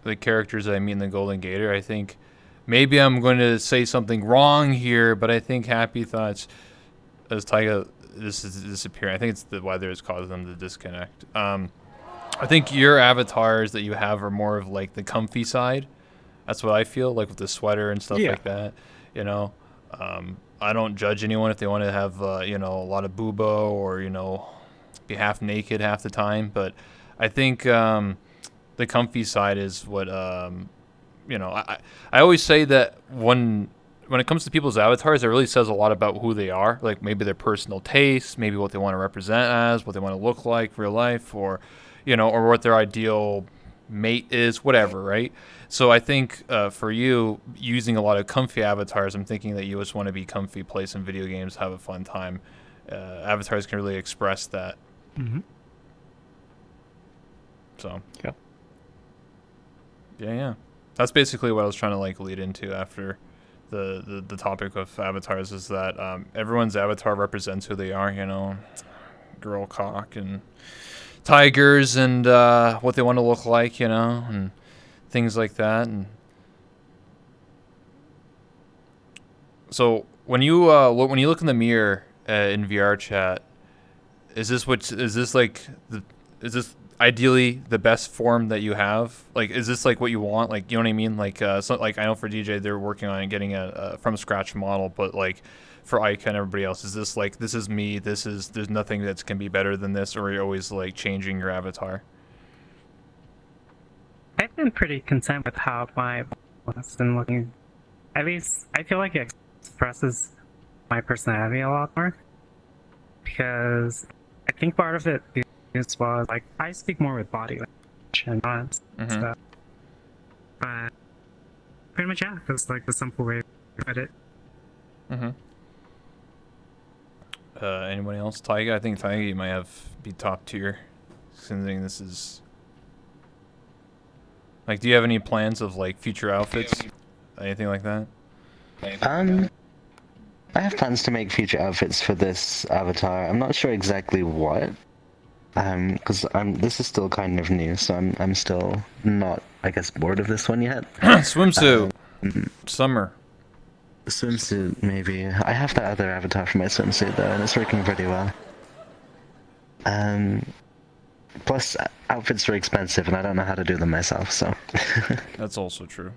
the characters I meet in the Golden Gator, I think maybe I'm going to say something wrong here, but I think HappyThoughts, as Taiga, this is disappearing. I think it's why there's causing them to disconnect. I think your avatars that you have are more of the comfy side. That's what I feel with the sweater and stuff like that. I don't judge anyone if they want to have a lot of boobo or be half naked half the time, but I think the comfy side is what I always say that when it comes to people's avatars, it really says a lot about who they are, maybe their personal tastes, maybe what they want to represent as, what they want to look like real life, or or what their ideal mate is, whatever, right? So I think for you, using a lot of comfy avatars, I'm thinking that you just want to be comfy, play some video games, have a fun time. Avatars can really express that. So yeah, that's basically what I was trying to lead into after the topic of avatars, is that everyone's avatar represents who they are, girl cock and tigers and what they want to look like, and things like that. And so when you look in the mirror in VR chat, is this ideally the best form that you have? Is this what you want? You know what I mean? I know for DJ they're working on getting a from scratch model, but for Aika and everybody else, is this this is me, there's nothing that can be better than this, or are you always changing your avatar? I've been pretty content with how my has been looking. At least I feel like it expresses my personality a lot more, because I think part of it as well. Like I speak more with body language and not Mhm. stuff. But pretty much, yeah, that's like the simple way to put it. Mm-hmm. Anyone else? Taiga? I think Taiga you might have be top tier. Considering this is like, do you have any plans of like future outfits? Anything like that? I have plans to make future outfits for this avatar. I'm not sure exactly what. Because this is still kind of new, so I'm still not, I guess, bored of this one yet. Swimsuit. Summer. Swimsuit, maybe. I have that other avatar for my swimsuit though, and it's working pretty well. Plus, outfits are expensive, and I don't know how to do them myself, so. That's also true.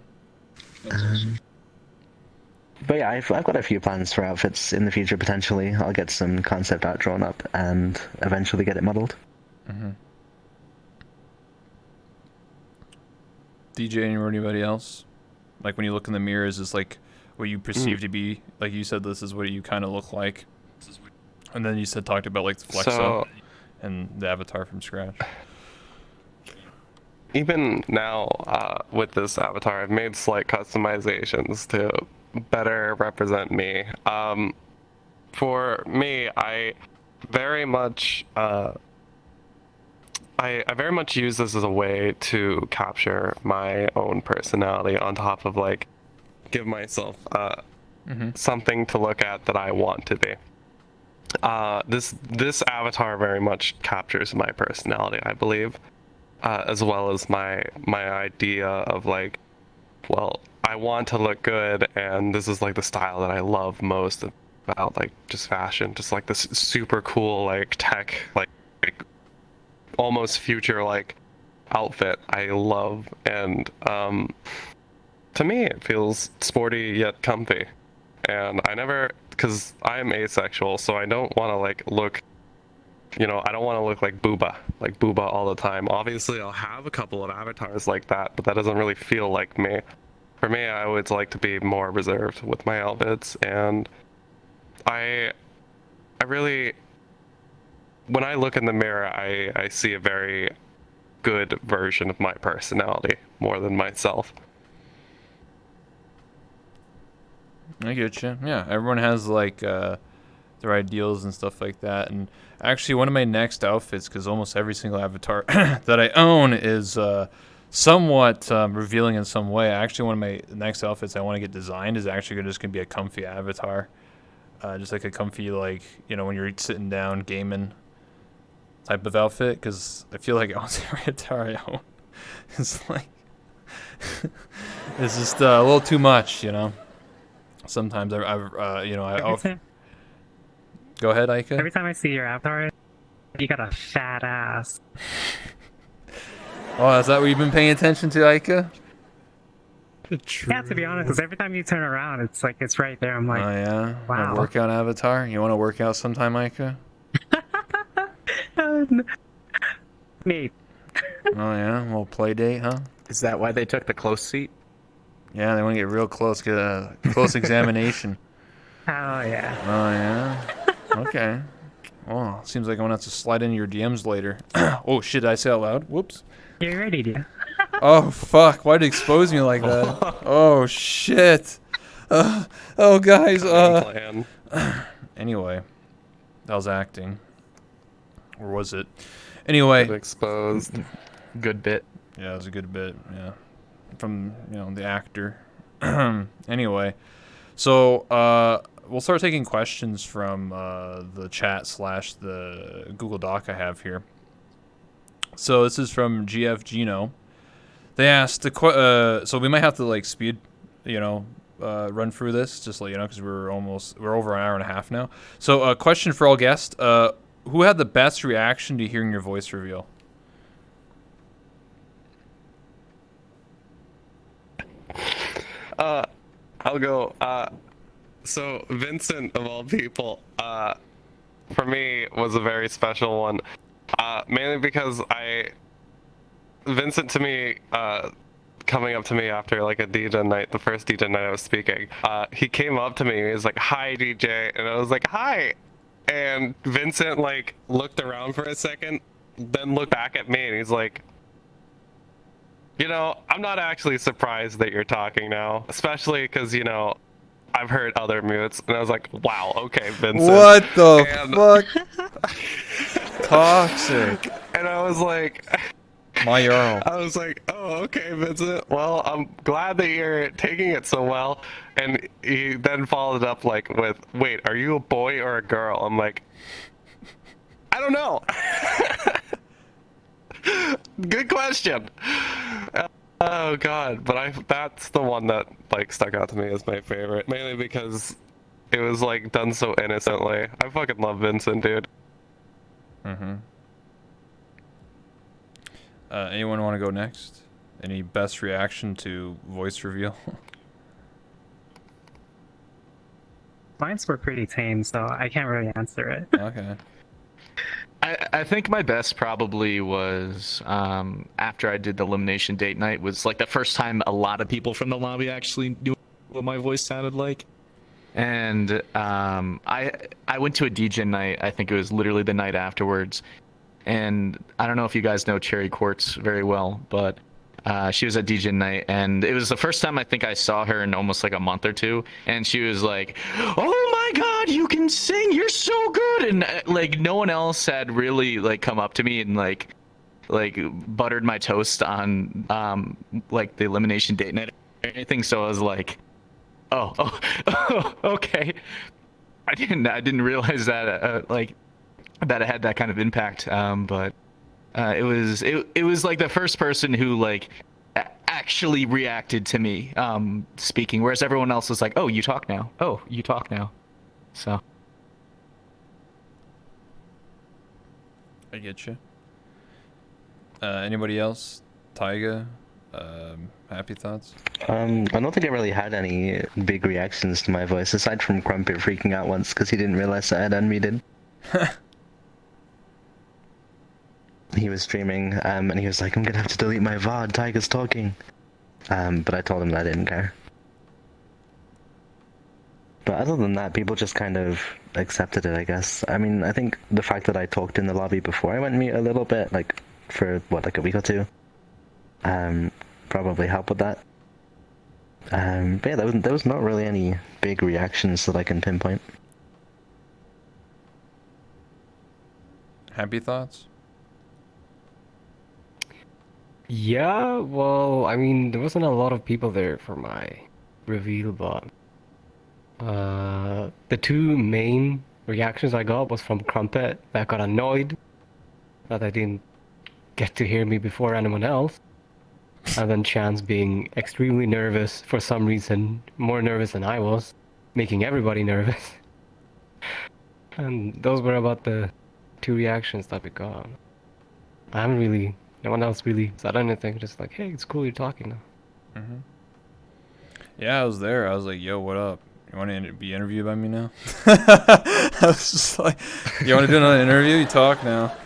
But yeah, I've got a few plans for outfits in the future, potentially. I'll get some concept art drawn up, and eventually get it modeled. Mm-hmm. DJ or anybody else? Like when you look in the mirror, is this like what you perceive to be? Like you said, this is what you kind of look like. And then you talked about like the flex up and the avatar from scratch. Even now, with this avatar, I've made slight customizations to better represent me. For me, I very much use this as a way to capture my own personality on top of like give myself something to look at that I want to be. This avatar very much captures my personality, I believe, as well as my idea of like, well, I want to look good, and this is like the style that I love most about like just fashion, just like this super cool like tech like almost future like outfit I love, and to me it feels sporty yet comfy, and I never, because I'm asexual, so I don't want to like look, I don't want to look like booba all the time. Obviously I'll have a couple of avatars like that, but that doesn't really feel like me. For me, I always like to be more reserved with my outfits, and I really, when I look in the mirror, I see a very good version of my personality more than myself. I get you. Yeah, everyone has like their ideals and stuff like that. And actually, one of my next outfits, because almost every single avatar that I own is somewhat revealing in some way. Actually, one of my next outfits I want to get designed is actually just going to be a comfy avatar. Just like a comfy, like, when you're sitting down gaming type of outfit, because I feel like almost every avatar I own is like, it's just a little too much, Sometimes I'll go ahead, Aika. Every time I see your avatar, you got a fat ass. Oh, is that what you've been paying attention to, Aika? Yeah, to be honest, because every time you turn around, it's like it's right there. I'm like, oh yeah, wow. A workout avatar. You want to work out sometime, Aika? Neat. Oh yeah, a little play date, huh? Is that why they took the close seat? Yeah, they want to get real close, get a close examination. Oh yeah. Oh yeah. Okay. Well, seems like I'm gonna have to slide into your DMs later. Oh shit! Did I say out loud? Whoops. You're ready, dude. Oh fuck! Why'd you expose me like that? Oh shit! Oh guys. Anyway, that was acting, or was it? Anyway. Exposed. Good bit. Yeah, it was a good bit. Yeah, from the actor. Anyway, so we'll start taking questions from the chat / the Google Doc I have here. So this is from GF Gino. They asked so we might have to like speed, run through this, just like because we're over an hour and a half now. So a question for all guests: who had the best reaction to hearing your voice reveal? I'll go. So Vincent, of all people, for me was a very special one. Mainly because Vincent to me, coming up to me after like a DJ night, the first DJ night I was speaking, he came up to me, he was like, "Hi DJ," and I was like, "Hi," and Vincent like looked around for a second, then looked back at me and he's like, you know, I'm not actually surprised that you're talking now, especially because, you know, I've heard other mutes. And I was like, wow, okay, Vincent. What the fuck? Toxic. And I was like... My Jarl. I was like, oh, okay, Vincent. Well, I'm glad that you're taking it so well. And he then followed up like with, wait, are you a boy or a girl? I'm like, I don't know. Good question. Oh god, but that's the one that like stuck out to me as my favorite, mainly because it was like done so innocently. I fucking love Vincent, dude. Anyone want to go next? Any best reaction to voice reveal? Mines were pretty tame, so I can't really answer it. Okay. I think my best probably was after I did the elimination date night, was like the first time a lot of people from the lobby actually knew what my voice sounded like. And I went to a DJ night. I think it was literally the night afterwards. And I don't know if you guys know Cherry Quartz very well, but she was at DJ night, and it was the first time I think I saw her in almost like a month or two. And she was like, "Oh my God, you can sing! You're so good!" And like no one else had really like come up to me and like buttered my toast on like the elimination date night or anything. So I was like, oh, okay. I didn't realize that that it had that kind of impact. But it was like the first person who like actually reacted to me speaking, whereas everyone else was like, "Oh, you talk now. Oh, you talk now." So I get you. Anybody else? Taiga? Happy Thoughts? I don't think I really had any big reactions to my voice, aside from Crumpet freaking out once because he didn't realize I had unmuted. He was streaming, and he was like, "I'm gonna have to delete my VOD, Taiga's talking." But I told him that I didn't care. But other than that, people just kind of accepted it, I guess. I mean, I think the fact that I talked in the lobby before I went mute a little bit, like, for, what, like a week or two, probably helped with that. But yeah, there was not really any big reactions that I can pinpoint. Happy Thoughts? Yeah, well, I mean, there wasn't a lot of people there for my reveal, but the two main reactions I got was from Crumpet that got annoyed that I didn't get to hear me before anyone else, and then Chance being extremely nervous for some reason, more nervous than I was, making everybody nervous. And those were about the two reactions that we got. No one else really said anything, just like, "Hey, it's cool you're talking now." Yeah, I was there. I was like, "Yo, what up? You want to be interviewed by me now?" I was just like, "You want to do another interview? You talk now."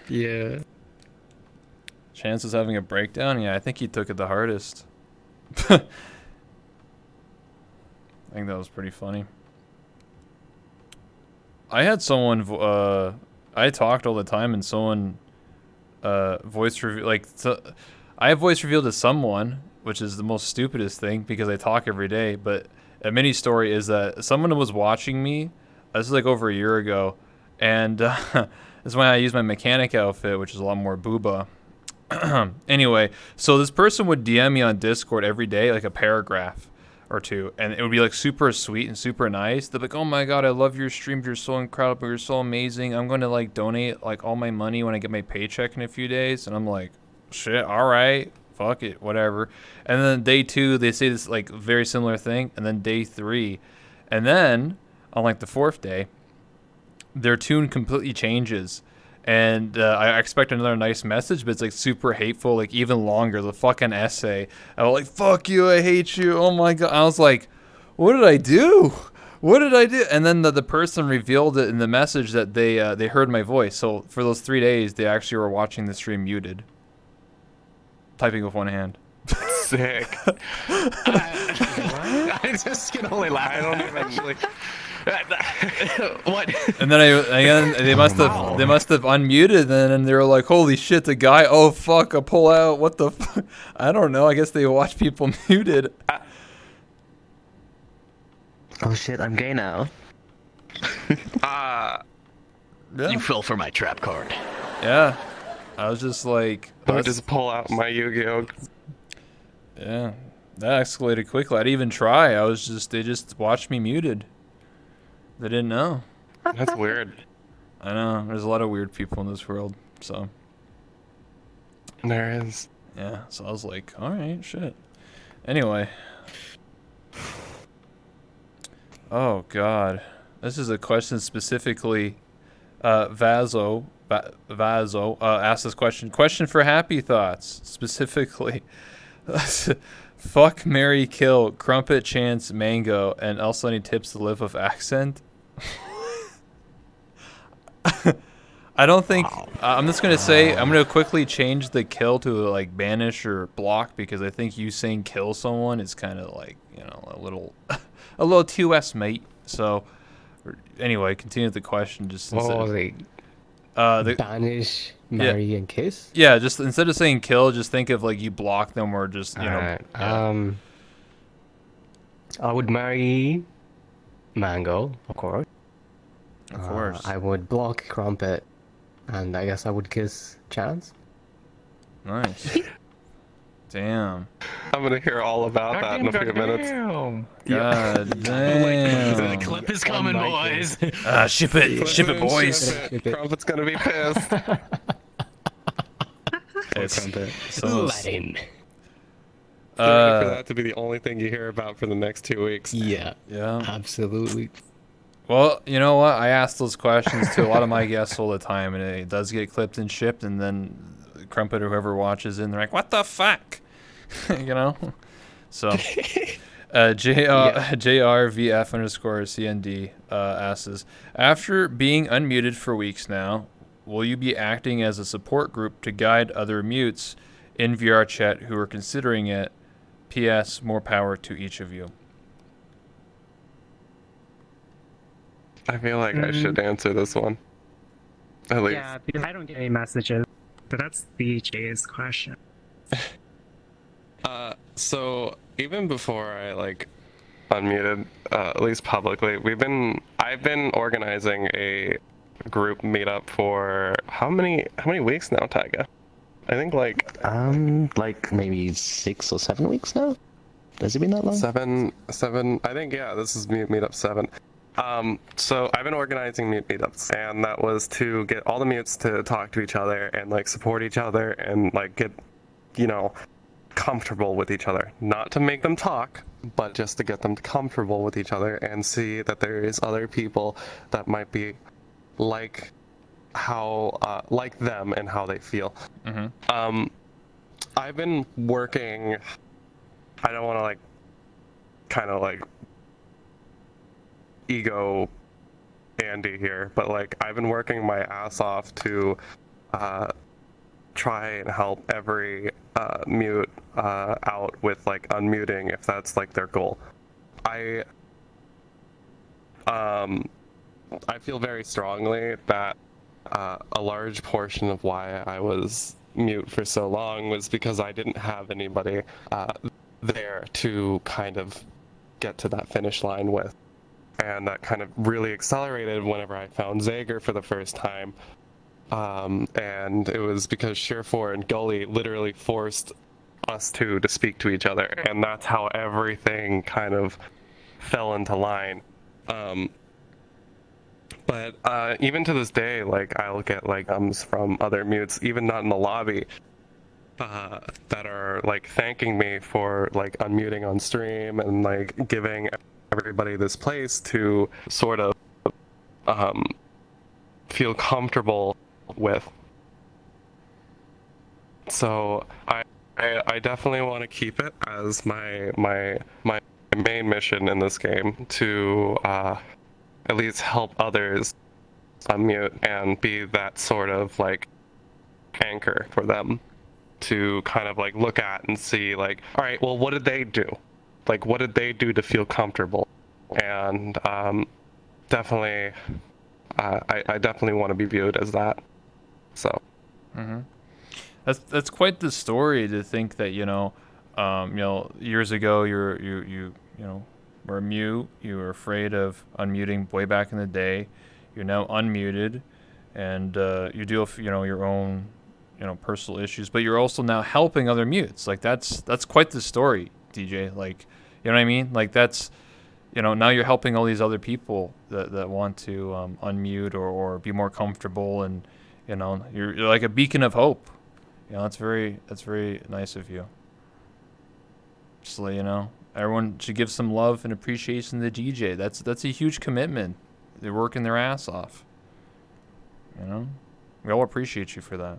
Yeah. Chance is having a breakdown? Yeah, I think he took it the hardest. I think that was pretty funny. I had someone, I talked all the time and someone voice reveal, like, I have voice revealed to someone, which is the most stupidest thing because I talk every day, but a mini story is that someone was watching me, this is like over a year ago, and this is when I used my mechanic outfit, which is a lot more booba. Anyway, so this person would DM me on Discord every day, like a paragraph or two, and it would be like super sweet and super nice. They're like, "Oh my God, I love your streams. You're so incredible. You're so amazing. I'm going to like donate like all my money when I get my paycheck in a few days." And I'm like, "Shit, all right, fuck it, whatever." And then day 2, they say this like very similar thing, and then day 3, and then on like the 4th day, their tune completely changes. And I expect another nice message, but it's like super hateful, like even longer, the fucking essay. I was like, "Fuck you, I hate you, oh my God." I was like, what did I do? What did I do? And then the person revealed it in the message that they heard my voice. So for those 3 days, they actually were watching the stream muted. Typing with one hand. Sick. I just can only laugh. I don't even. What? And then they must have unmuted then, and they were like, "Holy shit, the guy! Oh fuck, a pull out! What the? I don't know. I guess they watch people muted." Oh shit, I'm gay now. Yeah. You fell for my trap card. Yeah. I was just like, Let me just pull out my Yu-Gi-Oh. yeah, that escalated quickly. I didn't even try. They just watched me muted. They didn't know. That's weird. I know. There's a lot of weird people in this world. So, There is. yeah. So I was like, all right, shit. Anyway. Oh, God. This is a question specifically. Vazo asked this question. Question for Happy Thoughts, specifically. Fuck, marry, kill, Crumpet, Chance, Mango, and also any tips to live with accent? I don't think... I'm just going to say, I'm going to quickly change the kill to like banish or block, because I think you saying kill someone is kind of like, you know, a little 2S, mate. So, anyway, continue with the question. Just What was it? Banish, marry, and kiss? Yeah, just instead of saying kill, just think of like you block them or just, you know. Alright, Yeah. I would marry Mango, of course. Of course. I would block Crumpet, and I guess I would kiss Chance. Nice. Damn. I'm gonna hear all about that in a few minutes. God damn. The clip is coming, boys. Ship it, boys. Ship it. Crumpet's gonna be pissed. Let him. For that to be the only thing you hear about for the next 2 weeks. Yeah, Yeah. absolutely. Well, you know what? I ask those questions to a lot of my guests all the time, and it does get clipped and shipped, and then Crumpet or whoever watches it, and they're like, what the fuck? You know? So, JRVF_CND asks, after being unmuted for weeks now, will you be acting as a support group to guide other mutes in VR chat who are considering it? P.S. More power to each of you. I feel like I should answer this one. At least. Yeah, because I don't get any messages. But that's BJ's question. So even before I like unmuted, at least publicly, I've been organizing a group meetup for how many weeks now, Taiga? I think like maybe 6 or 7 weeks now. Has it been that long? seven. I think this is meetup 7. So I've been organizing mute meetups, and that was to get all the mutes to talk to each other and like support each other and like get, you know, comfortable with each other. Not to make them talk, but just to get them comfortable with each other and see that there is other people that might be like like them and how they feel. Mm-hmm. I've been working. I don't want to like kind of like ego Andy here, but like I've been working my ass off to try and help every mute out with like unmuting if that's like their goal. I feel very strongly that a large portion of why I was mute for so long was because I didn't have anybody there to kind of get to that finish line with. And that kind of really accelerated whenever I found Zager for the first time. And it was because Sheerfor and Gully literally forced us to speak to each other. And that's how everything kind of fell into line. But even to this day, like I'll get like from other mutes, even not in the lobby, that are like thanking me for like unmuting on stream and like giving everybody this place to sort of feel comfortable with. So I definitely want to keep it as my main mission in this game to at least help others unmute and be that sort of like anchor for them to kind of like look at and see like, all right, well, what did they do? like what did they do to feel comfortable? And definitely, I definitely want to be viewed as that. So. Mm-hmm. That's quite the story to think that years ago you were mute. You were afraid of unmuting way back in the day. You're now unmuted, and you deal with your own personal issues, but you're also now helping other mutes. Like that's quite the story, DJ. Like, you know what I mean? Like that's now you're helping all these other people that want to unmute or be more comfortable, and you're like a beacon of hope. That's very nice of you. Just to let you know, everyone should give some love and appreciation to the DJ. That's a huge commitment. They're working their ass off. We all appreciate you for that.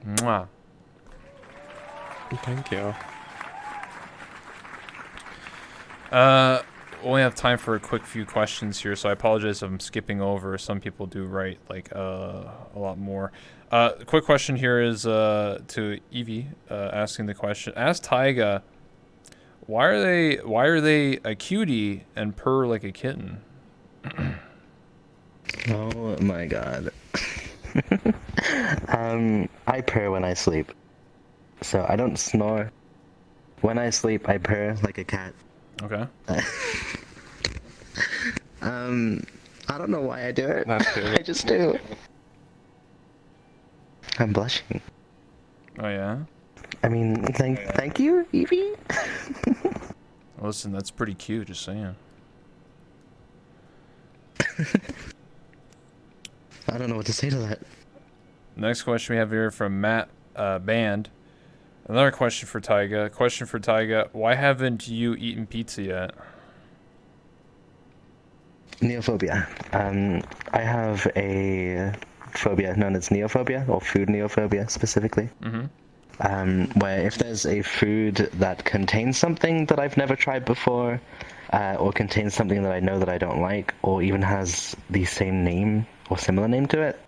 Mwah. Thank you. We only have time for a quick few questions here, so I apologize if I'm skipping over. Some people do write like a lot more. Quick question here is to Evie, asking the question. Ask Taiga, why are they a cutie and purr like a kitten? Oh my god. I purr when I sleep. So I don't snore. When I sleep, I purr like a cat. Okay. I don't know why I do it. That's good. I just do. I'm blushing. Oh yeah. I mean, thank you, Evie. Listen, that's pretty cute. Just saying. I don't know what to say to that. Next question we have here from Matt Band. Another question for Taiga. Question for Taiga. Why haven't you eaten pizza yet? Neophobia. I have a phobia known as neophobia, or food neophobia specifically. Mm-hmm. Where if there's a food that contains something that I've never tried before, or contains something that I know that I don't like, or even has the same name or similar name to it,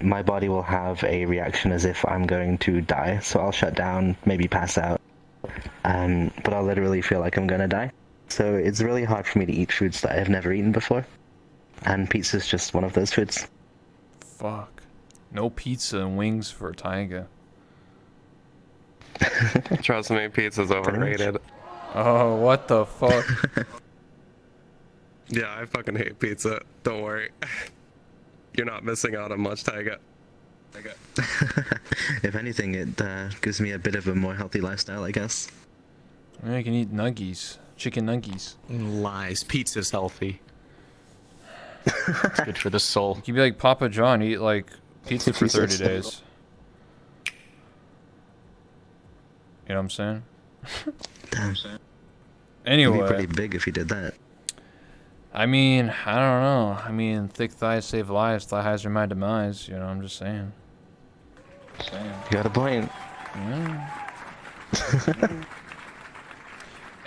my body will have a reaction as if I'm going to die. So I'll shut down, maybe pass out, but I'll literally feel like I'm gonna die. So it's really hard for me to eat foods that I've never eaten before, and pizza's just one of those foods. Fuck. No pizza and wings for Taiga. Trust me, pizza's overrated. Oh, what the fuck? Yeah, I fucking hate pizza. Don't worry. You're not missing out on much, Taiga. If anything, it gives me a bit of a more healthy lifestyle, I guess. Yeah, you can eat nuggies. Chicken nuggies. Lies. Pizza's healthy. It's good for the soul. You can be like Papa John, eat like pizza for 30 days. You know what I'm saying? Damn. Anyway. It'd be pretty big if you did that. I mean, I don't know. I mean, thick thighs save lives. Thigh highs are my demise. I'm just saying. You got a point. Yeah.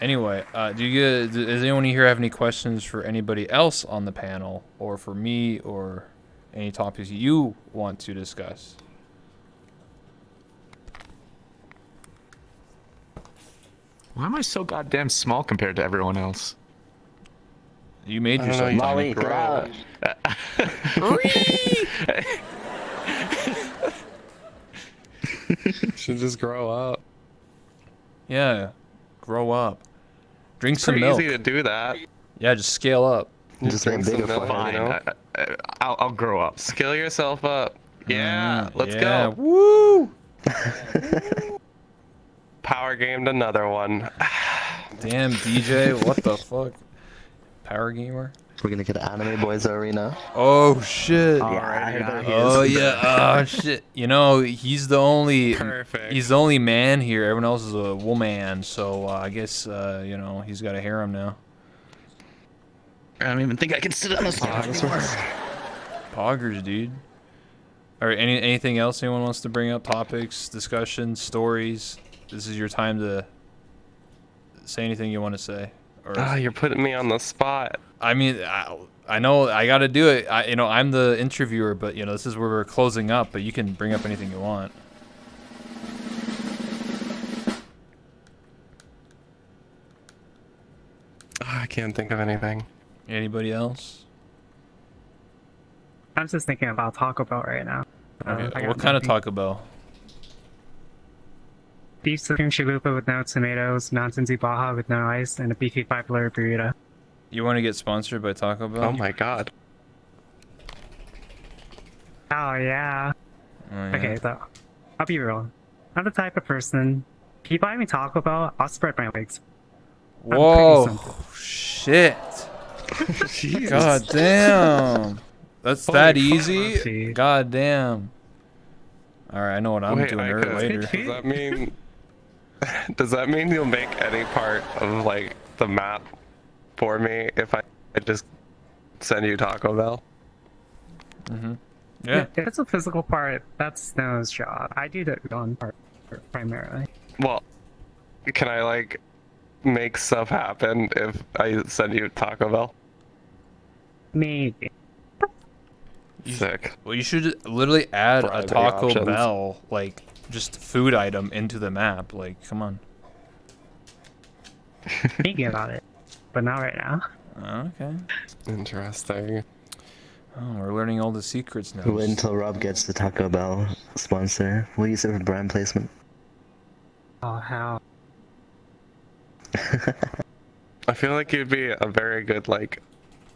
Anyway, does anyone here have any questions for anybody else on the panel, or for me, or any topics you want to discuss? Why am I so goddamn small compared to everyone else? You made yourself Molly, get out. Should just grow up. Yeah, grow up. Drink It's some pretty milk. easy to do that. Yeah, just scale up. Just drink make some bigger milk, fun. you know? I'll grow up. Skill yourself up. Yeah, let's yeah. go. Woo! Power gamed another one. Damn, DJ, what the fuck? Power gamer? We're gonna get an anime boys arena. Oh shit. Yeah, Oh yeah. Oh shit. He's the only Perfect. He's the only man here. Everyone else is a woman. So I guess he's got a harem now. I don't even think I can sit on this anymore. Poggers, dude. All right. Anything else anyone wants to bring up? Topics, discussions, stories. This is your time to say anything you want to say. You're putting me on the spot. I mean, I know I got to do it. I'm the interviewer, but this is where we're closing up. But you can bring up anything you want. I can't think of anything. Anybody else? I'm just thinking about Taco Bell right now. I Okay, got what kind of nothing. Taco Bell? Beef supreme chalupa with no tomatoes, Mountain Dew Baja with no ice, and a beefy 5-layer burrito. You want to get sponsored by Taco Bell? Oh my god. Oh yeah. Oh, yeah. Okay, so I'll be real. I'm the type of person. If you buy me Taco Bell, I'll spread my legs. I'm pretty Whoa, simple. shit. Jeez. God damn. That's Holy that fuck. easy? Gee. God damn. Alright, I know what I'm Wait, doing Aika, later. Good Does that mean does that mean you'll make any part of like the map for me if I just send you Taco Bell? Yeah. If it's a physical part, that's Snow's job. I do the udon part primarily. Well, can I like make stuff happen if I send you Taco Bell? Maybe. Sick. Well, you should literally add a Variety Taco options. Bell, like, just food item into the map. Like, come on. Thinking about it, but not right now. Okay. Interesting. Oh, we're learning all the secrets now. Wait until Rob gets the Taco Bell sponsor. We'll use it for brand placement. Oh how? I feel like you'd be a very good like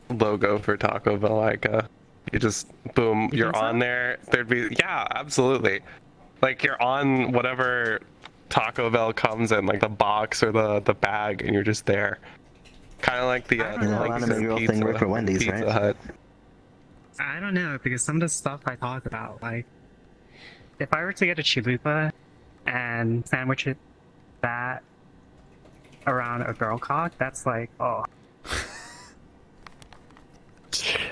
logo for Taco Bell, Aika. You just boom, You you're think so? on there. There'd be yeah, absolutely. Like you're on whatever Taco Bell comes in, like the box or the bag, and you're just there. Kind of like the I don't know. like Anime the girl thing pizza, worked for Wendy's, Pizza right? Hut. I don't know, because some of the stuff I talk about, like, if I were to get a chalupa and sandwich it that around a girl cock, that's like, oh, I eat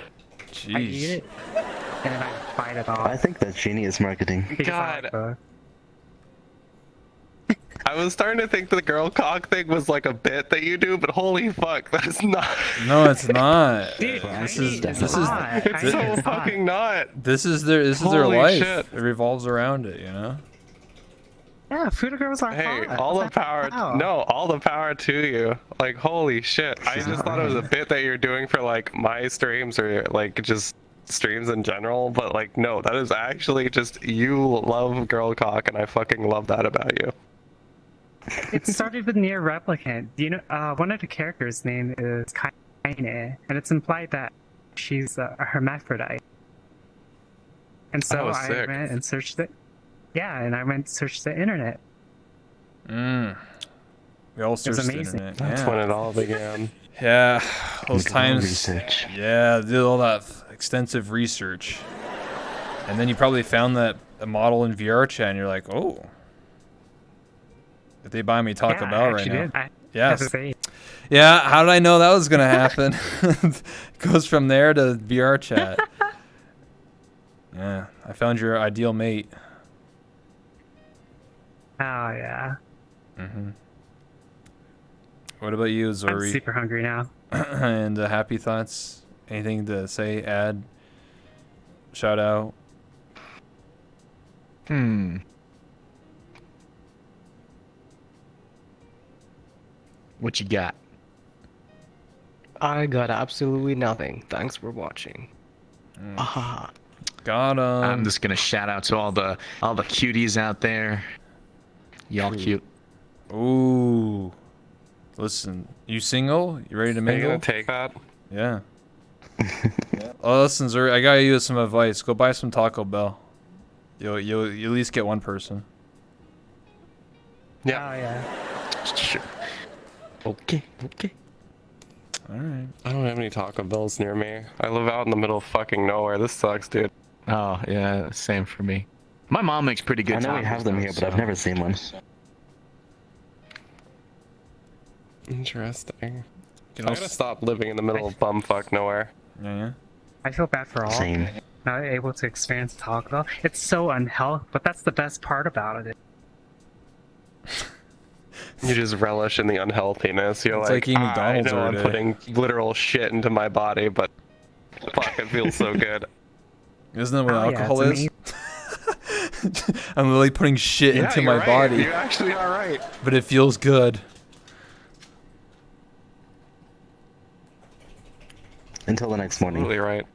Jeez. it and then I bite it I off. think that's genius marketing. Because I like God. I was starting to think the girl cock thing was like a bit that you do, but holy fuck, that's not. No, it's not. Dude, This I is eat this it's is hot. It's I eat so it's hot. fucking not. this is their Holy life. shit. It revolves around it, you know. Yeah, food girls are Hey, hot. all the What's that power. about? No, all the power to you. Like, holy shit. I just thought it was a bit that you're doing for like my streams or like just streams in general, but like, no, that is actually just you love girl cock, and I fucking love that about you. It started with Near Replicant. Do you know, one of the characters' name is Kaine, and it's implied that she's a hermaphrodite. And so Oh, I sick. went and searched it. Yeah, and I went and searched the internet. We all searched the amazing. internet. That's Yeah. when it all began. Yeah, those Good times. research. Yeah, did all that extensive research, and then you probably found that a model in VR chat, and you're like, oh, if they buy me Taco yeah, Bell I right actually now. did. I Yes. have to say, Yeah, how did I know that was gonna happen? Goes from there to VR chat. Yeah, I found your ideal mate. oh yeah. What about you, I'm ZoReee? super hungry now. And Happy Thoughts? Anything to say, add, shout out? What you got? I got absolutely nothing. Thanks for watching. Got 'em. I'm just gonna shout out to all the cuties out there. Y'all cute. Ooh. Listen, you single? You ready to Are you mingle? gonna take that? Yeah. Oh, listen, ZoReee, I gotta give you some advice. Go buy some Taco Bell. You'll at least get one person. Yeah. Oh yeah. Sure. Okay. All right. I don't have any Taco Bells near me. I live out in the middle of fucking nowhere. This sucks, dude. Oh yeah, same for me. My mom makes pretty good. I know we tacos, have them though, here, but I've so- never seen one. Interesting. Can I also- gotta stop living in the middle of bumfuck nowhere. Yeah. I feel bad for all Same. not able to experience Taco Bell. It's so unhealthy, but that's the best part about it. You just relish in the unhealthiness. You're It's like eating I McDonald's know I'm every day." putting literal shit into my body, but fuck, it feels so good. Isn't that what Oh, yeah, alcohol it's is? I'm literally putting shit Yeah, into you're my right. body, You actually are right. but it feels good. until the next morning. Totally right.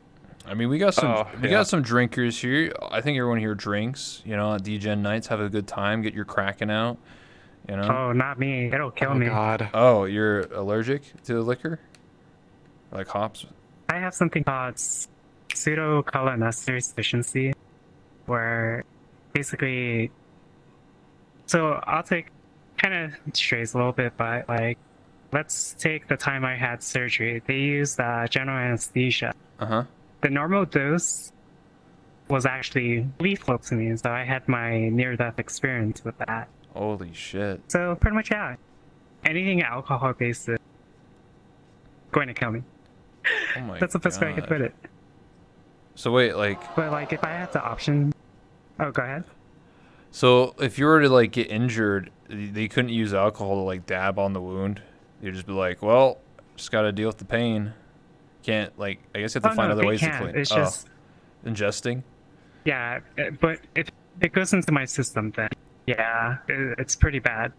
I mean, we got some drinkers here. I think everyone here drinks. You know, at DGen nights, have a good time, get your Kraken out. You know. Oh, not me. It'll kill Oh me. God. Oh, you're allergic to liquor, like hops. I have something called pseudocholinesterase deficiency, where basically, so I'll take kind of strays a little bit, but like, let's take the time I had surgery. They used general anesthesia. The normal dose was actually lethal to me, so I had my near-death experience with that. Holy shit. So pretty much, yeah, anything alcohol-based is going to kill me. Oh my That's the best way I could put it. So wait, like. But like, if I had the option, oh, go ahead. So if you were to like get injured, they couldn't use alcohol to like dab on the wound. You'd just be like, well, just got to deal with the pain. Can't like. I guess you have to find other ways to clean. It's just ingesting. Yeah, but if it goes into my system, then yeah, it's pretty bad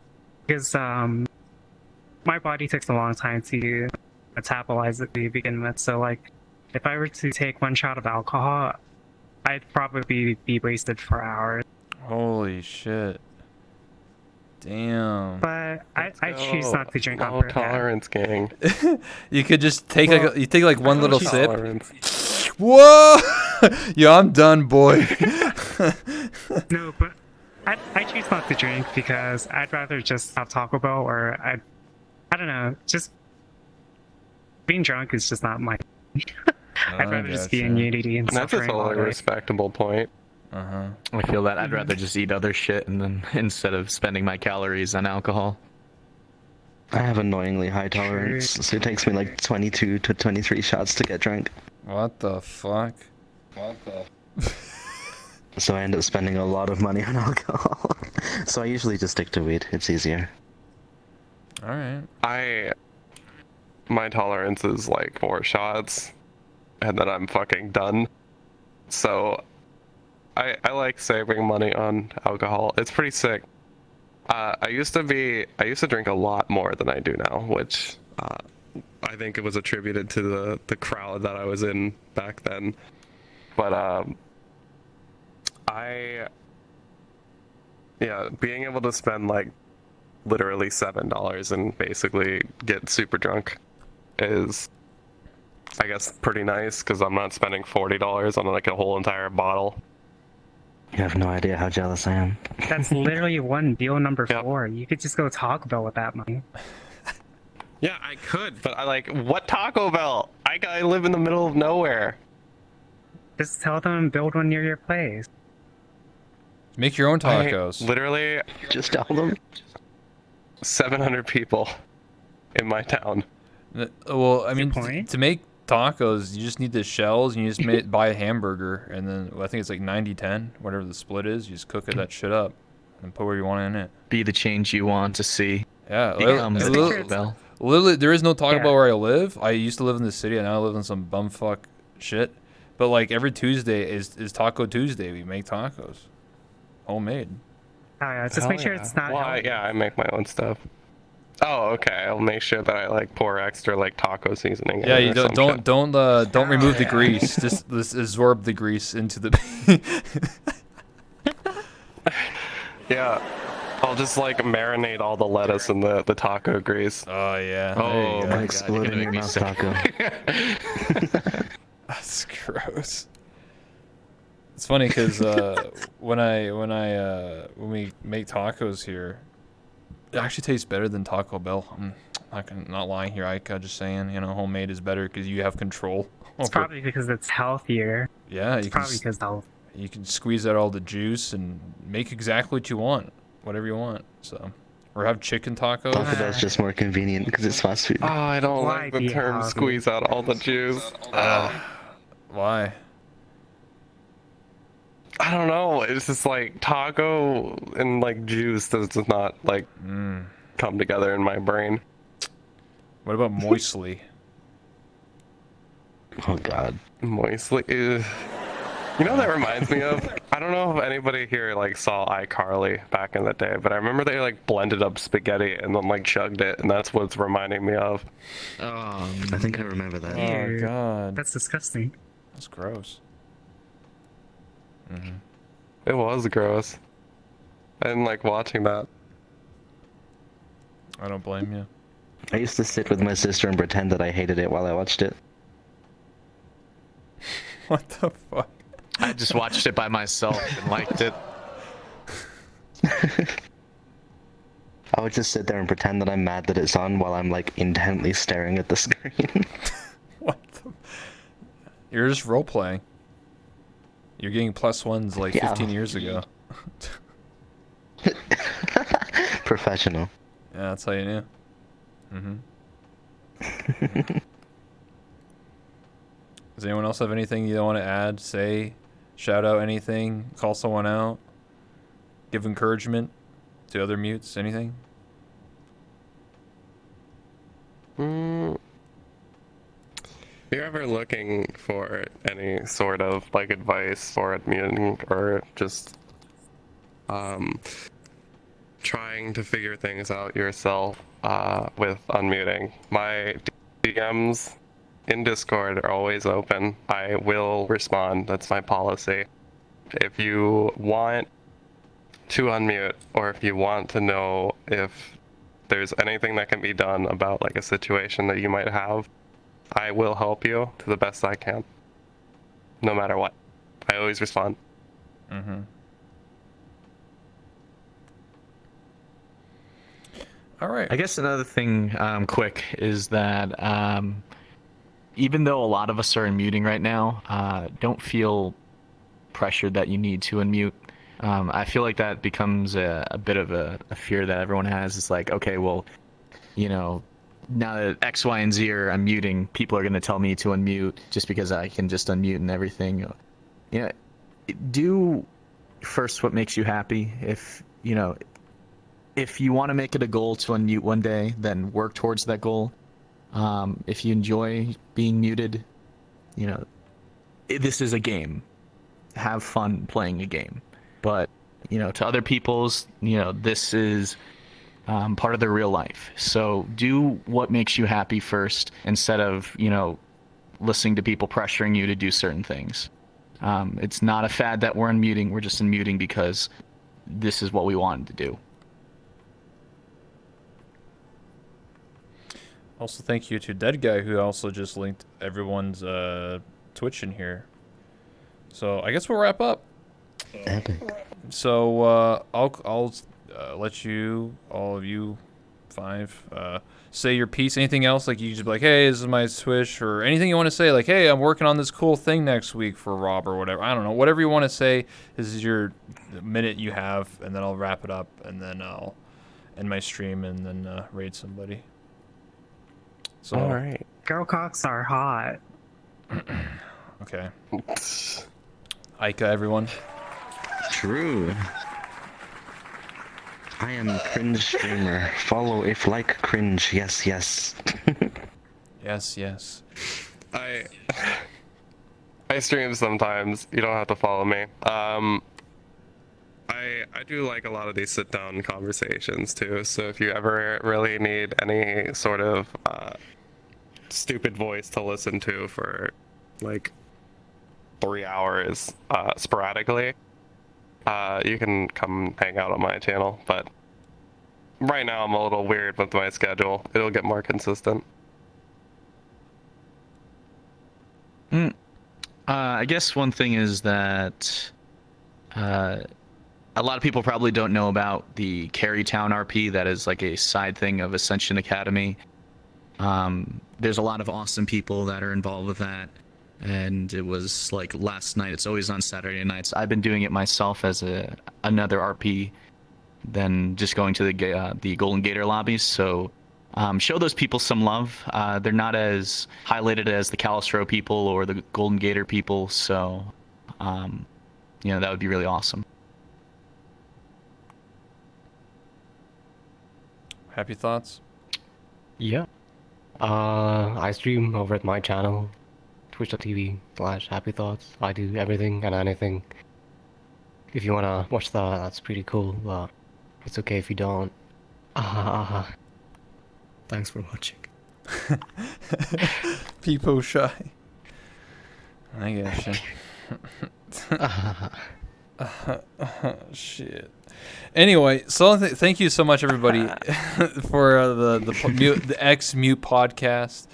because my body takes a long time to metabolize it to begin with. So like, if I were to take one shot of alcohol, I'd probably be wasted for hours. Holy shit. Damn. But I choose not to drink Low on tolerance, gang. You could just take like one little sip. Tolerance. Whoa! Yo, I'm done, boy. No, but I choose not to drink because I'd rather just have Taco Bell, or I don't know, just being drunk is just not my. I'd rather just be in unity and That's a suffering. totally respectable point. I feel that I'd rather just eat other shit and then instead of spending my calories on alcohol. I have annoyingly high tolerance, so it takes me like 22 to 23 shots to get drunk. What the fuck? So I end up spending a lot of money on alcohol. So I usually just stick to weed. It's easier. All right. My tolerance is like 4 shots, and then I'm fucking done. So I like saving money on alcohol. It's pretty sick. I used to drink a lot more than I do now, which I think it was attributed to the crowd that I was in back then. But being able to spend like literally $7 and basically get super drunk is, I guess, pretty nice because I'm not spending $40 on like a whole entire bottle. You have no idea how jealous I am. That's literally one deal number 4. You could just go Taco Bell with that money. Yeah, I could, but I like, what Taco Bell? I live in the middle of nowhere. Just tell them build one near your place. Make your own tacos. Literally, just tell them. 700 people in my town. Well, I mean, point. to make tacos, you just need the shells, and you just buy a hamburger, and then I think it's like 90-10, whatever the split is. You just cook that shit up and put where you want in it. Be the change you want to see. Yeah, Become the Taco Bell. Literally, there is no Taco Bell where I live. I used to live in the city, and now I live in some bumfuck shit. But like every Tuesday is Taco Tuesday. We make tacos, homemade. Oh yeah, just make sure it's not. Well, I make my own stuff. Oh, okay. I'll make sure that I like pour extra like taco seasoning. Yeah, you don't remove the yeah. grease. Just absorb the grease into the. Yeah, I'll just like marinate all the lettuce in the taco grease. Oh yeah. Oh my god, Explode you're in gonna your make me mouth, sick. taco. That's gross. It's funny because when we make tacos here, it actually tastes better than Taco Bell. I'm not lying here, Aika. Just saying, homemade is better because you have control. It's probably because it's healthier. Yeah, It's probably because you can squeeze out all the juice and make exactly what you want, whatever you want. So, or have chicken tacos. Taco Bell's just more convenient because it's fast food. Oh, I don't Why like the be term healthy? squeeze out all the juice. Why? I don't know. It's just like taco and like juice does not like come together in my brain. What about moistly? Oh god. Moistly. You know what that reminds me of? I don't know if anybody here like saw iCarly back in the day, but I remember they like blended up spaghetti and then like chugged it, and that's what's reminding me of. I think I remember that. Oh Ew. god, That's disgusting. that's gross. It was gross. I didn't like watching that. I don't blame you. I used to sit with my sister and pretend that I hated it while I watched it. What the fuck? I just watched it by myself and liked it. I would just sit there and pretend that I'm mad that it's on while I'm like intently staring at the screen. What the? You're just role playing. You're getting +1s like Yeah. 15 years ago. Professional. Yeah, that's how you knew. Does anyone else have anything you want to add, say, shout out anything, call someone out, give encouragement to other mutes, anything? If you're ever looking for any sort of like advice for admitting or just trying to figure things out yourself with unmuting, my DMs in Discord are always open. I will respond. That's my policy. If you want to unmute, or if you want to know if there's anything that can be done about like a situation that you might have, I will help you to the best I can. No matter what. I always respond. All right. I guess another thing, quick, is that even though a lot of us are unmuting right now, don't feel pressured that you need to unmute. I feel like that becomes a bit of a fear that everyone has. It's like, okay, well, you know, now that X, Y, and Z are unmuting, people are going to tell me to unmute just because I can just unmute and everything. You know, do first what makes you happy. If you want to make it a goal to unmute one day, then work towards that goal. If you enjoy being muted, this is a game. Have fun playing a game. But, to other people's, this is part of their real life. So do what makes you happy first instead of, listening to people pressuring you to do certain things. It's not a fad that we're unmuting. We're just unmuting because this is what we wanted to do. Also, thank you to Dead Guy, who also just linked everyone's Twitch in here. So I guess we'll wrap up. Epic. So I'll let you, all of you, 5, say your piece. Anything else? Like you just be like, hey, this is my Twitch, or anything you want to say. Like, hey, I'm working on this cool thing next week for Rob or whatever. I don't know. Whatever you want to say. This is your minute you have, and then I'll wrap it up, and then I'll end my stream, and then raid somebody. So, All right. Girl cocks are hot. Okay. Aika, everyone. True. I am cringe streamer. Follow if like cringe. Yes, yes. Yes. I stream sometimes. You don't have to follow me. I do like a lot of these sit down conversations too. So if you ever really need any sort of stupid voice to listen to for like 3 hours sporadically, you can come hang out on my channel. But right now I'm a little weird with my schedule. It'll get more consistent. I guess one thing is that a lot of people probably don't know about the Carytown RP. That is like a side thing of Ascension Academy. There's a lot of awesome people that are involved with that. And it was like last night. It's always on Saturday nights. I've been doing it myself as another RP than just going to the Golden Gator lobbies. So show those people some love. They're not as highlighted as the Calistro people or the Golden Gator people. So, that would be really awesome. Happy thoughts? Yeah. I stream over at my channel, twitch.tv/HappyThoughts. I do everything and anything. if you wanna watch that, that's pretty cool. But it's okay if you don't. Thanks for watching. People shy. I guess. Shit. Anyway, so thank you so much, everybody, for the X Mute podcast.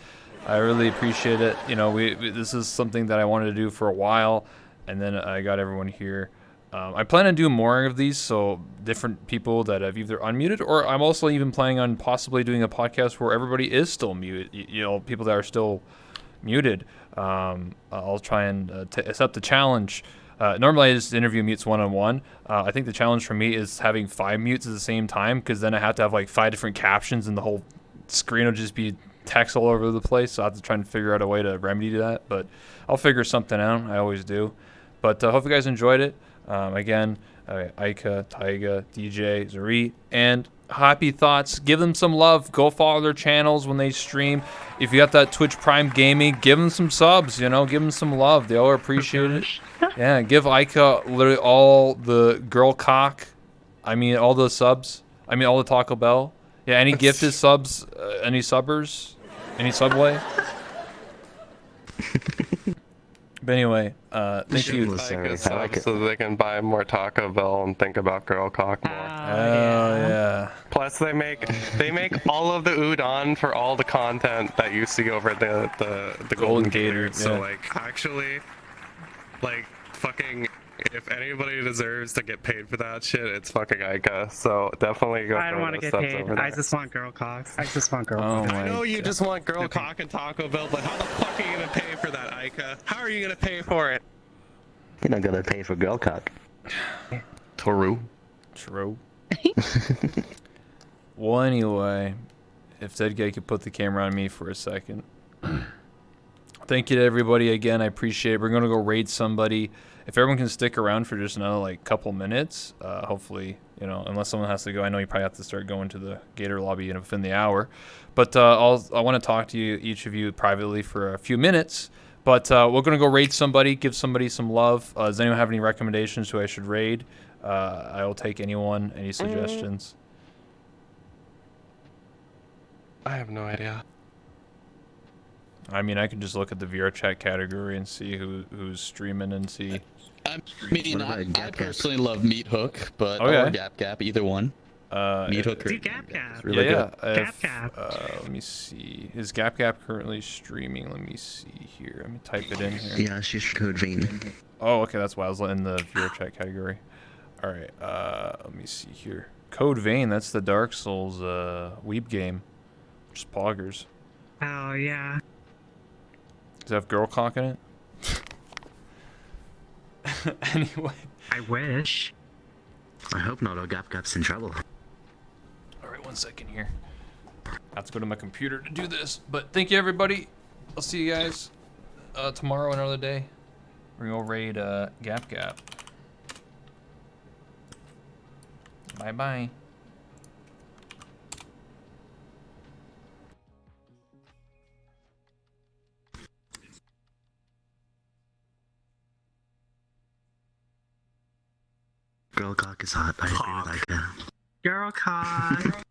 I really appreciate it. You know, this is something that I wanted to do for a while, and then I got everyone here. I plan on doing more of these, so different people that have either unmuted, or I'm also even planning on possibly doing a podcast where everybody is still muted. You know, people that are still muted. I'll try and accept the challenge. Normally I just interview mutes one-on-one. I think the challenge for me is having 5 mutes at the same time, because then I have to have like 5 different captions and the whole screen will just be text all over the place. So I have to try and figure out a way to remedy that, but I'll figure something out. I always do. But hope you guys enjoyed it. Again, Aika, Taiga, DJ, ZoReee, and HappyThoughts. Give them some love. Go follow their channels when they stream. If you got that Twitch Prime Gaming, give them some subs, you know, give them some love. They all appreciate it. Yeah, give Aika literally all the girl cock. I mean, all the subs. I mean, all the Taco Bell. Yeah, any gifted subs, any subbers, any Subway. But anyway, thank you. I like it. So they can buy more Taco Bell and think about girl cock more. Oh yeah. Plus they make all of the udon for all the content that you see over at the Golden Gator. So like actually, like fucking, if anybody deserves to get paid for that shit, it's fucking Aika. So definitely go. I don't want to get paid. I just want girl cocks. I just want girl cocks. I know you just want girl cock and Taco Bell, but how the fuck are you gonna pay for that, Aika? How are you gonna pay for it? You're not gonna pay for girl cock. Toru. True. Well, anyway, if that guy could put the camera on me for a second. Thank you to everybody again. I appreciate it. We're gonna go raid somebody. If everyone can stick around for just another like couple minutes, hopefully, you know, unless someone has to go. I know you probably have to start going to the Gator lobby within the hour, but I want to talk to you, each of you, privately for a few minutes. But we're gonna go raid somebody, give somebody some love. Does anyone have any recommendations who I should raid? I will take anyone. Any suggestions? I have no idea. I mean, I can just look at the VR chat category and see who's streaming and see. I mean, I personally love Meat Hook, but or Gap Gap, either one. Meat Hook. Do Gap Gap. Really good. Gap Gap. Let me see. Is Gap Gap currently streaming? Let me see here. Let me type it in here. Yeah, she's Code Vein. Oh, okay. That's why I was in the VR chat category. All right. Let me see here. Code Vein. That's the Dark Souls weeb game. Just poggers. Oh yeah. Does it have girl cock in it? Anyway. I wish. I hope not, or Gap Gap's in trouble. Alright, 1 second here. I have to go to my computer to do this. But thank you, everybody. I'll see you guys tomorrow, another day. We're going to go raid Gap Gap. Bye-bye. Girl cock is hot. I agree with that. Girl cock.